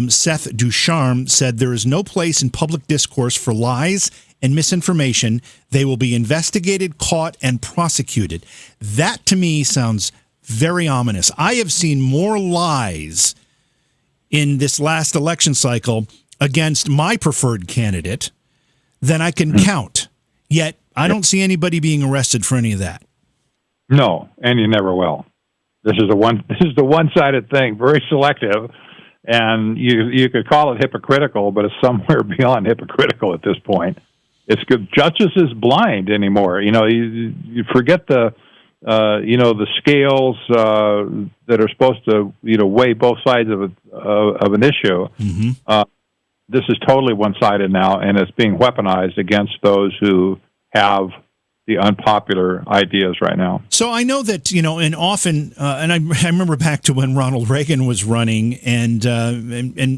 Seth Ducharme, said there is no place in public discourse for lies and misinformation. They will be investigated, caught, and prosecuted. That, to me, sounds very ominous. I have seen more lies in this last election cycle against my preferred candidate than I can count. Yet, I don't see anybody being arrested for any of that. No, and you never will. This is the one-sided thing, very selective, and you could call it hypocritical, but it's somewhere beyond hypocritical at this point. It's good. Justice is blind anymore. You forget the scales that are supposed to weigh both sides of an issue. Mm-hmm. This is totally one-sided now, and it's being weaponized against those who have the unpopular ideas right now. So I know that, and often, and I remember back to when Ronald Reagan was running, and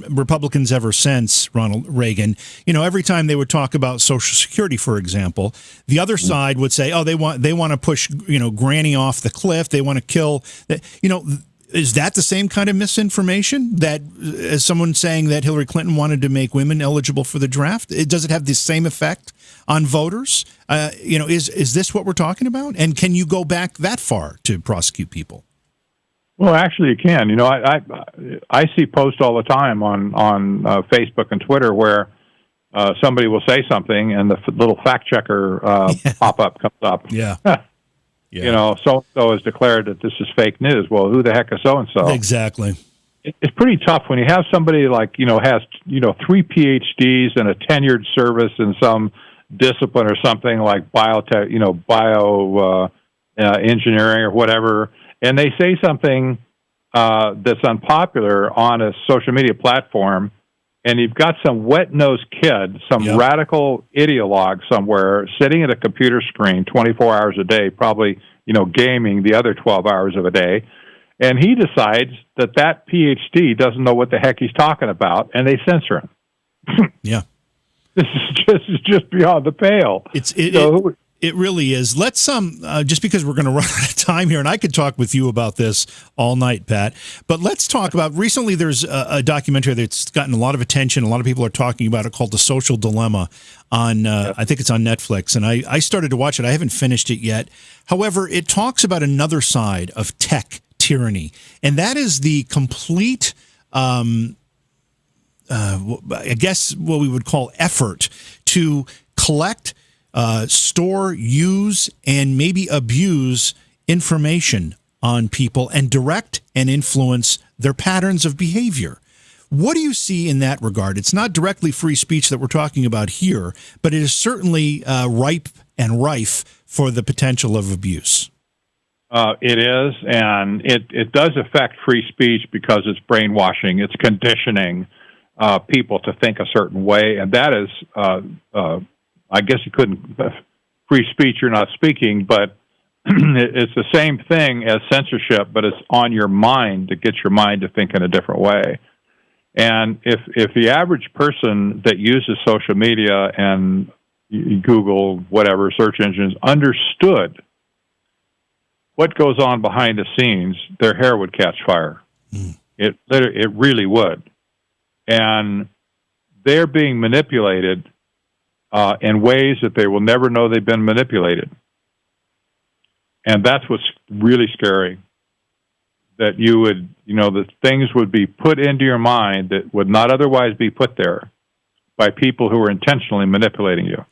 Republicans ever since Ronald Reagan, every time they would talk about Social Security, for example, the other side would say, oh, they want to push, Granny off the cliff. They want to kill that, Is that the same kind of misinformation that as someone saying that Hillary Clinton wanted to make women eligible for the draft? Does it have the same effect on voters? Is this what we're talking about? And can you go back that far to prosecute people? Well, actually, you can. I see posts all the time on Facebook and Twitter where somebody will say something and the little fact checker pop-up comes up. Yeah. Yeah. So-and-so has declared that this is fake news. Well, who the heck is so-and-so? Exactly. It's pretty tough when you have somebody has 3 PhDs and a tenured service in some discipline or something like biotech, engineering or whatever, and they say something that's unpopular on a social media platform, and you've got some wet-nosed kid, some radical ideologue somewhere sitting at a computer screen 24 hours a day, probably, gaming the other 12 hours of a day, and he decides that PhD doesn't know what the heck he's talking about, and they censor him. Yeah. This is just beyond the pale. It really is. Let's just because we're going to run out of time here, and I could talk with you about this all night, Pat. But let's talk about recently. There's a documentary that's gotten a lot of attention. A lot of people are talking about it, called "The Social Dilemma." On I think it's on Netflix, and I started to watch it. I haven't finished it yet. However, it talks about another side of tech tyranny, and that is the complete. I guess what we would call effort to collect, store, use, and maybe abuse information on people and direct and influence their patterns of behavior. What do you see in that regard? It's not directly free speech that we're talking about here, but it is certainly ripe and rife for the potential of abuse. It is, and it does affect free speech because it's brainwashing. It's conditioning people to think a certain way, and that is, I guess you couldn't, free speech, you're not speaking, but it's the same thing as censorship, but it's on your mind to get your mind to think in a different way. And if the average person that uses social media and Google, whatever, search engines, understood what goes on behind the scenes, their hair would catch fire. It really would. And they're being manipulated in ways that they will never know they've been manipulated. And that's what's really scary. That you would, that things would be put into your mind that would not otherwise be put there by people who are intentionally manipulating you.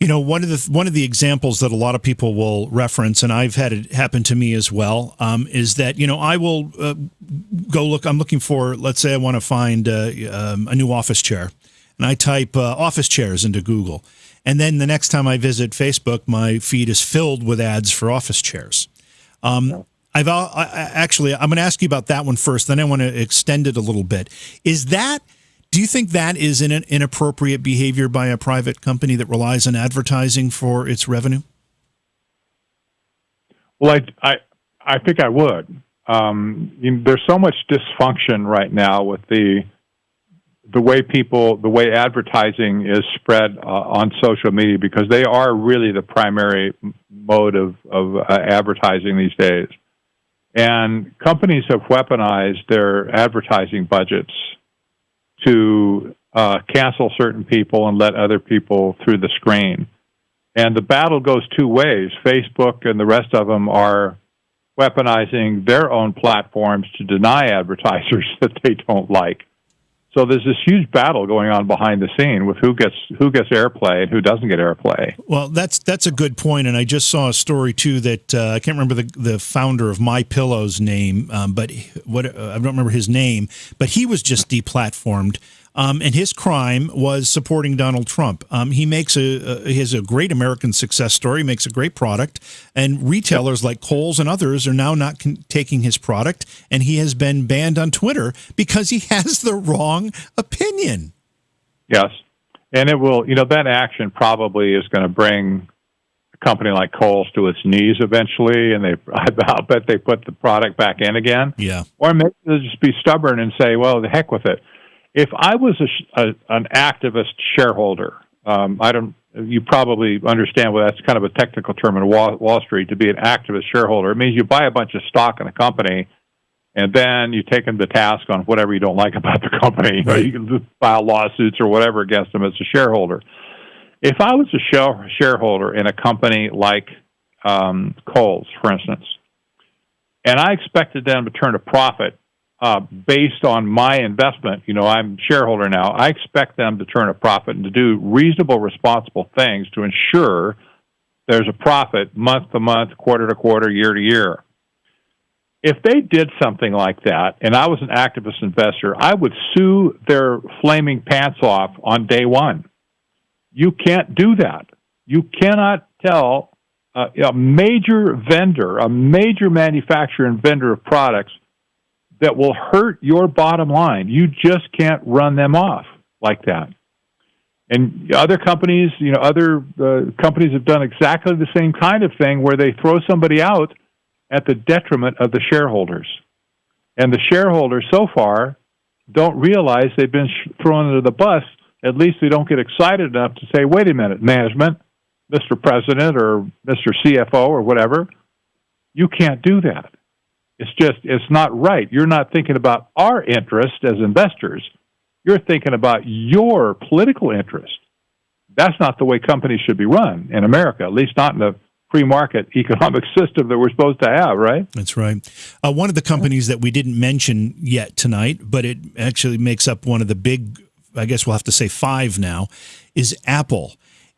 One of the examples that a lot of people will reference, and I've had it happen to me as well, is that I will go look. I'm looking for, let's say, I want to find a new office chair, and I type office chairs into Google, And then the next time I visit Facebook, my feed is filled with ads for office chairs. I'm going to ask you about that one first, then I want to extend it a little bit. Do you think that is an inappropriate behavior by a private company that relies on advertising for its revenue? Well, I think I would. There's so much dysfunction right now with the way advertising is spread on social media, because they are really the primary mode of advertising these days. And companies have weaponized their advertising budgets to cancel certain people and let other people through the screen. And the battle goes two ways. Facebook and the rest of them are weaponizing their own platforms to deny advertisers that they don't like. So there's this huge battle going on behind the scene with who gets airplay and who doesn't get airplay. Well, that's a good point, and I just saw a story too that I can't remember the founder of MyPillow's name, but I don't remember his name, but he was just deplatformed. And his crime was supporting Donald Trump. He has a great American success story, makes a great product, and retailers like Kohl's and others are now not taking his product, and he has been banned on Twitter because he has the wrong opinion. Yes, and it will. That action probably is going to bring a company like Kohl's to its knees eventually, and I'll bet they put the product back in again. Yeah, or maybe they'll just be stubborn and say, "Well, the heck with it." If I was an activist shareholder, you probably understand that's kind of a technical term in Wall Street, to be an activist shareholder. It means you buy a bunch of stock in a company, and then you take them to task on whatever you don't like about the company. Right. You can file lawsuits or whatever against them as a shareholder. If I was a shareholder in a company like Kohl's, for instance, and I expected them to turn a profit, based on my investment, I'm a shareholder now, I expect them to turn a profit and to do reasonable, responsible things to ensure there's a profit month to month, quarter to quarter, year to year. If they did something like that, and I was an activist investor, I would sue their flaming pants off on day one. You can't do that. You cannot tell a major vendor, a major manufacturer and vendor of products that will hurt your bottom line. You just can't run them off like that. And other companies, companies have done exactly the same kind of thing, where they throw somebody out at the detriment of the shareholders. And the shareholders so far don't realize they've been thrown under the bus. At least they don't get excited enough to say, wait a minute, management, Mr. President or Mr. CFO or whatever, you can't do that. It's not right. You're not thinking about our interest as investors. You're thinking about your political interest. That's not the way companies should be run in America, at least not in the free market economic system that we're supposed to have, right? That's right. One of the companies that we didn't mention yet tonight, but it actually makes up one of the big, I guess we'll have to say 5 now, is Apple.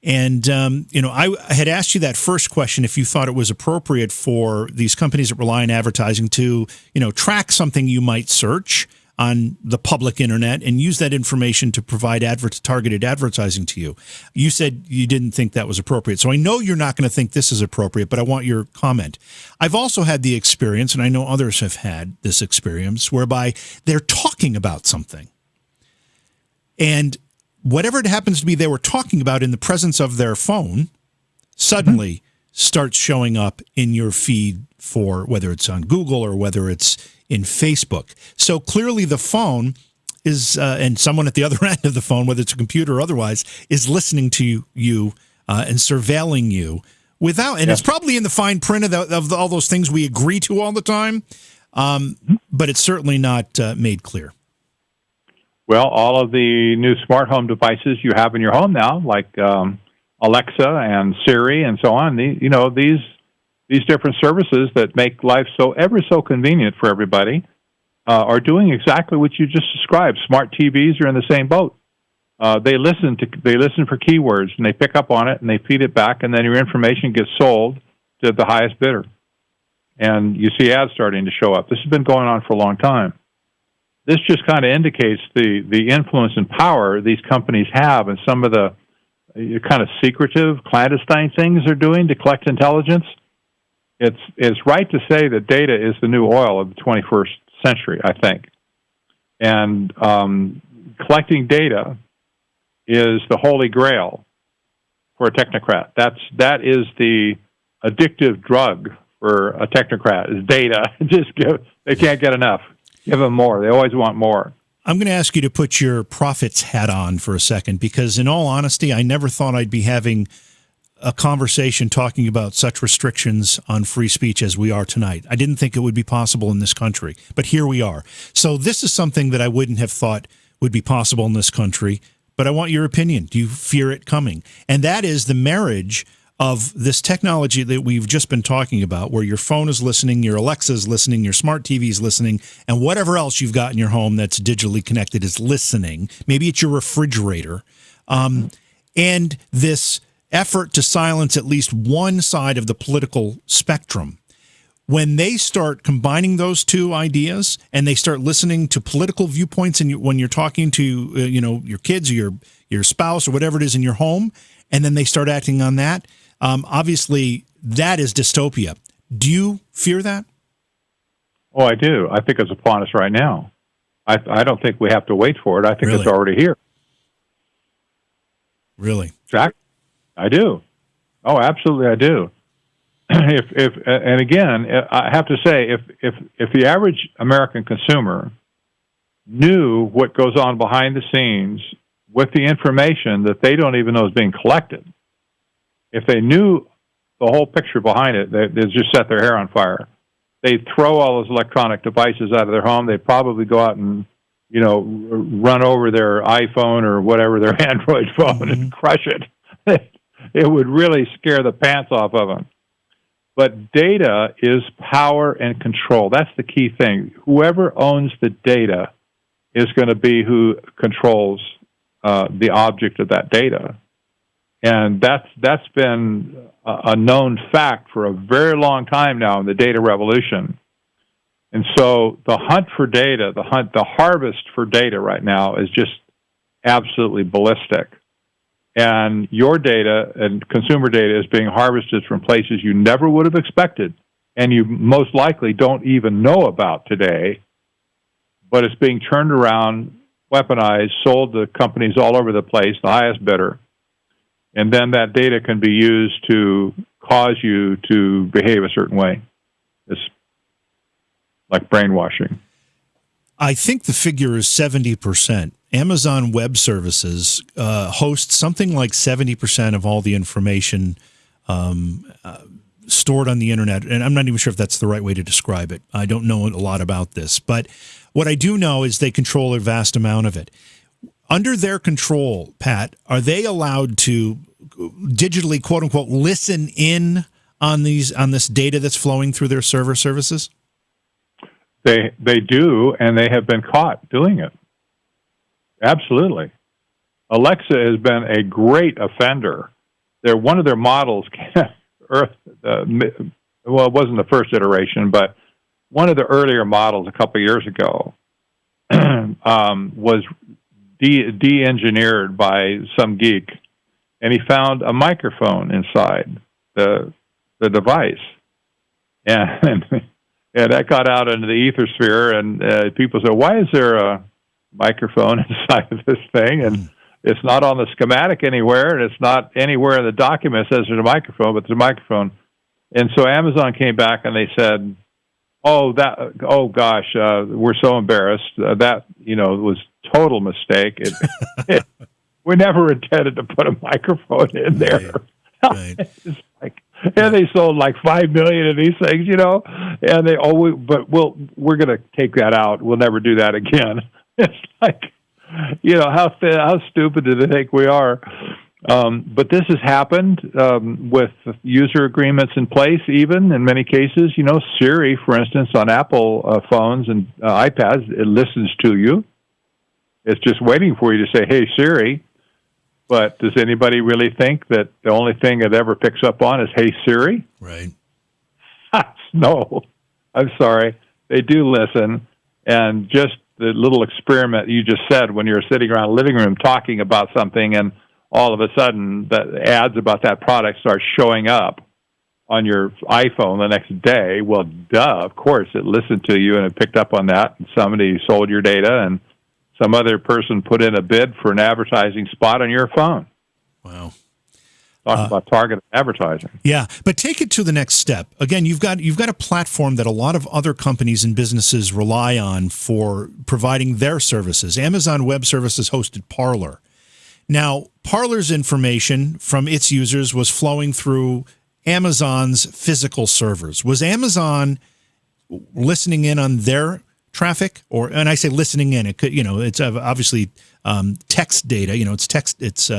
And, I had asked you that first question, if you thought it was appropriate for these companies that rely on advertising to, track something you might search on the public internet and use that information to provide targeted advertising to you. You said you didn't think that was appropriate. So I know you're not going to think this is appropriate, but I want your comment. I've also had the experience, and I know others have had this experience, whereby they're talking about something. And whatever it happens to be they were talking about in the presence of their phone suddenly starts showing up in your feed, for whether it's on Google or whether it's in Facebook. So clearly the phone is, and someone at the other end of the phone, whether it's a computer or otherwise, is listening to you and surveilling you without, and it's probably in the fine print of all those things we agree to all the time, but it's certainly not made clear. Well, all of the new smart home devices you have in your home now, like Alexa and Siri and so on, these different services that make life ever so convenient for everybody are doing exactly what you just described. Smart TVs are in the same boat. They listen for keywords, and they pick up on it, and they feed it back, and then your information gets sold to the highest bidder. And you see ads starting to show up. This has been going on for a long time. This just kind of indicates the influence and power these companies have, and some of the kind of secretive, clandestine things they're doing to collect intelligence. It's right to say that data is the new oil of the 21st century, I think. And collecting data is the holy grail for a technocrat. That is the addictive drug for a technocrat, is data. They can't get enough. Give them more. They always want more. I'm going to ask you to put your prophet's hat on for a second, because in all honesty, I never thought I'd be having a conversation talking about such restrictions on free speech as we are tonight. I didn't think it would be possible in this country, but here we are. So this is something that I wouldn't have thought would be possible in this country, but I want your opinion. Do you fear it coming? And that is the marriage of this technology that we've just been talking about, where your phone is listening, your Alexa is listening, your smart TV is listening, and whatever else you've got in your home that's digitally connected is listening. Maybe it's your refrigerator. And this effort to silence at least one side of the political spectrum. When they start combining those two ideas and they start listening to political viewpoints, and when you're talking to your kids or your spouse or whatever it is in your home, and then they start acting on that, obviously that is dystopia. Do you fear that? Oh, I do. I think it's upon us right now. I don't think we have to wait for it. I think Really? It's already here. Really? Jack? I do. Oh, absolutely, I do. And again, I have to say, if the average American consumer knew what goes on behind the scenes with the information that they don't even know is being collected, if they knew the whole picture behind it, they'd just set their hair on fire. They'd throw all those electronic devices out of their home. They'd probably go out and run over their iPhone or whatever, their Android phone, and crush it. It would really scare the pants off of them. But data is power and control. That's the key thing. Whoever owns the data is going to be who controls the object of that data. And that's been a known fact for a very long time now in the data revolution. And so the hunt for data, the harvest for data right now is just absolutely ballistic. And your data and consumer data is being harvested from places you never would have expected, and you most likely don't even know about today, but it's being turned around, weaponized, sold to companies all over the place, the highest bidder, and then that data can be used to cause you to behave a certain way. It's like brainwashing. I think the figure is 70%. Amazon Web Services hosts something like 70% of all the information stored on the internet. And I'm not even sure if that's the right way to describe it. I don't know a lot about this. But what I do know is they control a vast amount of it. Under their control, Pat, are they allowed to digitally, quote unquote, listen in on this data that's flowing through their server services? They do, and they have been caught doing it. Absolutely. Alexa has been a great offender. One of their models, well, it wasn't the first iteration, but one of the earlier models a couple of years ago was de-engineered by some geek, and he found a microphone inside the device. And that got out into the ethersphere, and people said, why is there a microphone inside of this thing? And it's not on the schematic anywhere, and it's not anywhere in the document says there's a microphone, but there's a microphone. And so Amazon came back and they said, oh gosh, we're so embarrassed. That, was total mistake. We never intended to put a microphone in there. Right. It's like, and they sold like 5 million of these things, and we're going to take that out. We'll never do that again. It's like, how stupid do they think we are? But this has happened with user agreements in place, even in many cases. Siri, for instance, on Apple phones and iPads, it listens to you. It's just waiting for you to say, hey, Siri. But does anybody really think that the only thing it ever picks up on is, hey, Siri? Right. No, I'm sorry. They do listen. And just the little experiment you just said when you're sitting around a living room talking about something, and all of a sudden the ads about that product start showing up on your iPhone the next day. Well, duh, of course, it listened to you and it picked up on that, and somebody sold your data, and some other person put in a bid for an advertising spot on your phone. Wow. Talk about targeted advertising. Yeah, but take it to the next step. Again, you've got a platform that a lot of other companies and businesses rely on for providing their services. Amazon Web Services hosted Parler. Now, Parler's information from its users was flowing through Amazon's physical servers. Was Amazon listening in on their traffic? And I say listening in, it could, it's obviously text data, it's text, it's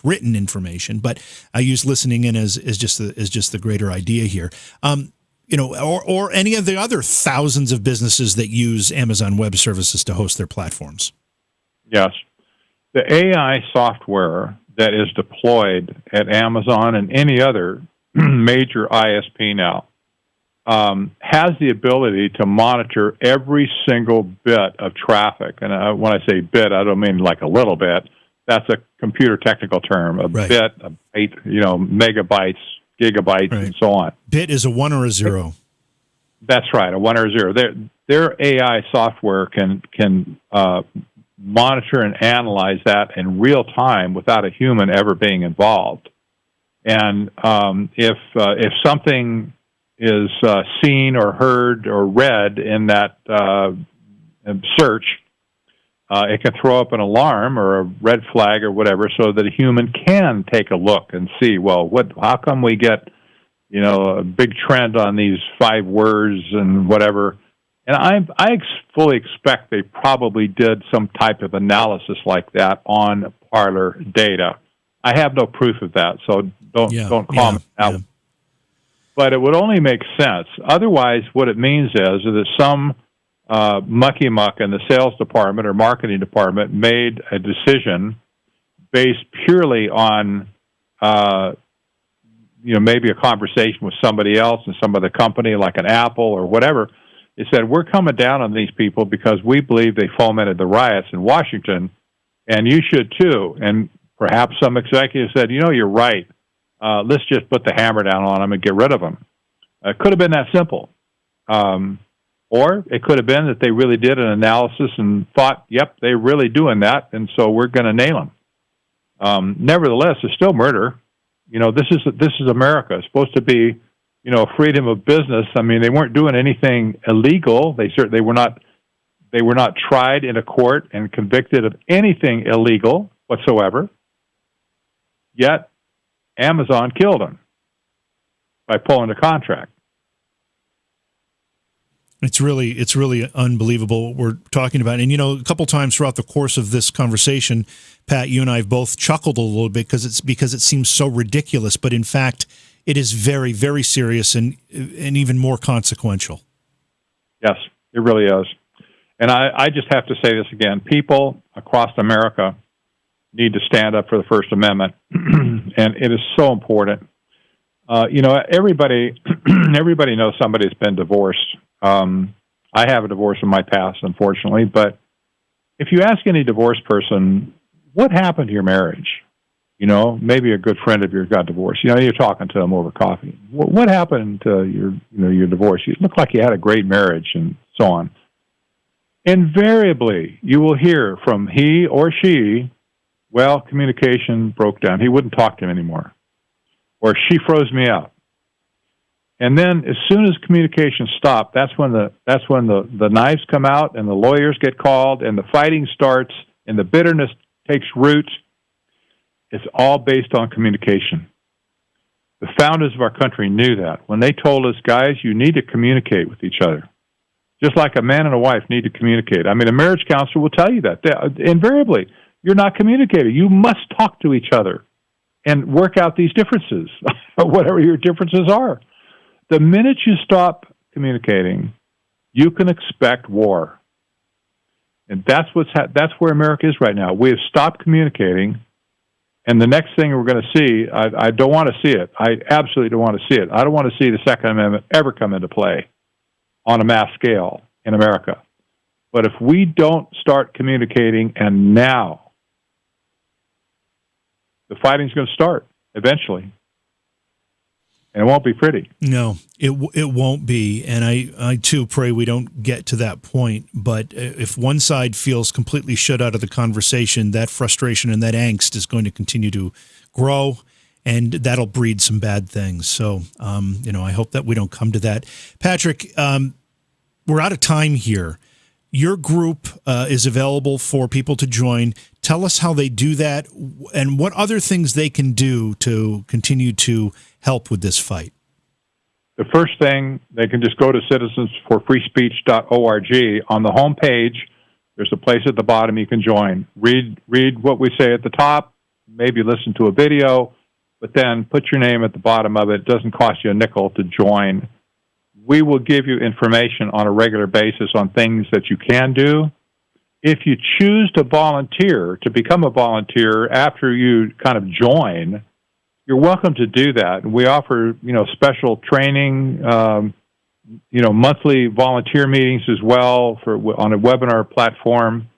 written information, but I use listening in as just the greater idea here. Or any of the other thousands of businesses that use Amazon Web Services to host their platforms. Yes. The AI software that is deployed at Amazon and any other major ISP now has the ability to monitor every single bit of traffic. And when I say bit, I don't mean like a little bit. That's a computer technical term. A right. bit, a byte, megabytes, gigabytes, right. and so on. Bit is a 1 or a 0. That's right, a 1 or a 0. Their AI software can monitor and analyze that in real time without a human ever being involved. And if something is seen or heard or read in that search, it can throw up an alarm or a red flag or whatever, so that a human can take a look and see, well, how come we get a big trend on these 5 words and whatever. And I fully expect they probably did some type of analysis like that on Parler data. I have no proof of that, so don't comment out. Yeah. But it would only make sense. Otherwise, what it means is that some mucky-muck in the sales department or marketing department made a decision based purely on maybe a conversation with somebody else in some other company like an Apple or whatever. They said, we're coming down on these people because we believe they fomented the riots in Washington, and you should too. And perhaps some executive said, you're right. Let's just put the hammer down on them and get rid of them. It could have been that simple. Or it could have been that they really did an analysis and thought, yep, they're really doing that, and so we're going to nail them. Nevertheless, it's still murder. This is America. It's supposed to be freedom of business. I mean, they weren't doing anything illegal. They were not tried in a court and convicted of anything illegal whatsoever. Yet, Amazon killed them by pulling the contract. It's really unbelievable what we're talking about. And, a couple times throughout the course of this conversation, Pat, you and I have both chuckled a little bit because it seems so ridiculous. But in fact, it is very, very serious and even more consequential. Yes, it really is. And I just have to say this again. People across America need to stand up for the First Amendment. And it is so important. Everybody knows somebody that's been divorced. I have a divorce in my past, unfortunately, but if you ask any divorced person, what happened to your marriage? Maybe a good friend of yours got divorced. You're talking to them over coffee. What happened to your divorce? You look like you had a great marriage and so on. Invariably, you will hear from he or she, well, communication broke down. He wouldn't talk to him anymore. Or she froze me out. And then as soon as communication stopped, that's when the knives come out and the lawyers get called and the fighting starts and the bitterness takes root. It's all based on communication. The founders of our country knew that when they told us, guys, you need to communicate with each other. Just like a man and a wife need to communicate. I mean, a marriage counselor will tell you that. Invariably, you're not communicating. You must talk to each other and work out these differences, whatever your differences are. The minute you stop communicating, you can expect war. And that's where America is right now. We have stopped communicating, and the next thing we're going to see, I don't want to see it. I absolutely don't want to see it. I don't want to see the Second Amendment ever come into play on a mass scale in America. But if we don't start communicating, and now, the fighting's going to start eventually. And it won't be pretty. No, it won't be. And I too pray we don't get to that point. But if one side feels completely shut out of the conversation, that frustration and that angst is going to continue to grow, and that'll breed some bad things. So, I hope that we don't come to that. Patrick, we're out of time here. Your group is available for people to join. Tell us how they do that and what other things they can do to continue to help with this fight. The first thing, they can just go to citizensforfreespeech.org. On the home page, there's a place at the bottom you can join. Read what we say at the top, maybe listen to a video, but then put your name at the bottom of it. It doesn't cost you a nickel to join. We will give you information on a regular basis on things that you can do. If you choose to volunteer, to become a volunteer after you kind of join, you're welcome to do that. We offer, special training, monthly volunteer meetings as well on a webinar platform,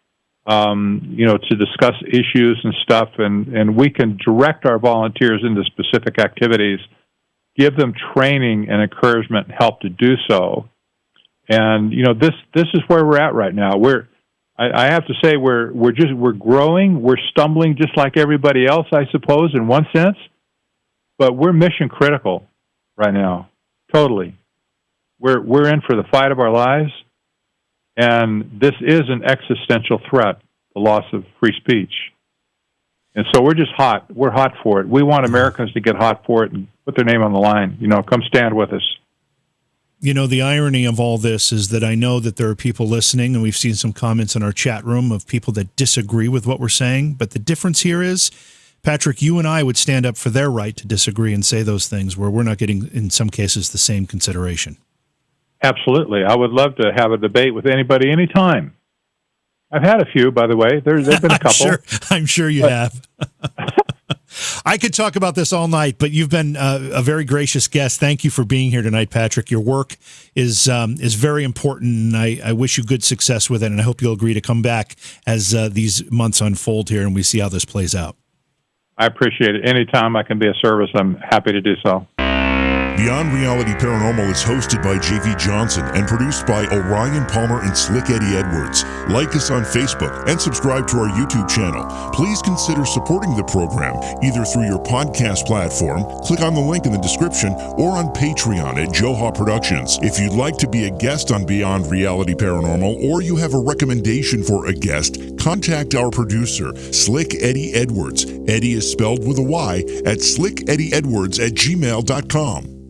to discuss issues and stuff. And we can direct our volunteers into specific activities, give them training and encouragement and help to do so. And, this is where we're at right now. I have to say we're growing, we're stumbling just like everybody else, I suppose, in one sense, but we're mission critical right now. Totally. We're in for the fight of our lives, and this is an existential threat, the loss of free speech. And so we're just hot. We're hot for it. We want Americans to get hot for it and put their name on the line. Come stand with us. The irony of all this is that I know that there are people listening, and we've seen some comments in our chat room of people that disagree with what we're saying. But the difference here is, Patrick, you and I would stand up for their right to disagree and say those things where we're not getting, in some cases, the same consideration. Absolutely. I would love to have a debate with anybody anytime. I've had a few, by the way. There've been a couple. I'm sure you have. I could talk about this all night, but you've been a very gracious guest. Thank you for being here tonight, Patrick. Your work is very important, and I wish you good success with it, and I hope you'll agree to come back as these months unfold here and we see how this plays out. I appreciate it. Anytime I can be of service, I'm happy to do so. Beyond Reality Paranormal is hosted by J.V. Johnson and produced by Orion Palmer and Slick Eddie Edwards. Like us on Facebook and subscribe to our YouTube channel. Please consider supporting the program either through your podcast platform, click on the link in the description, or on Patreon at Joha Productions. If you'd like to be a guest on Beyond Reality Paranormal, or you have a recommendation for a guest, contact our producer, Slick Eddie Edwards. Eddie is spelled with a Y at slickeddieedwards@gmail.com.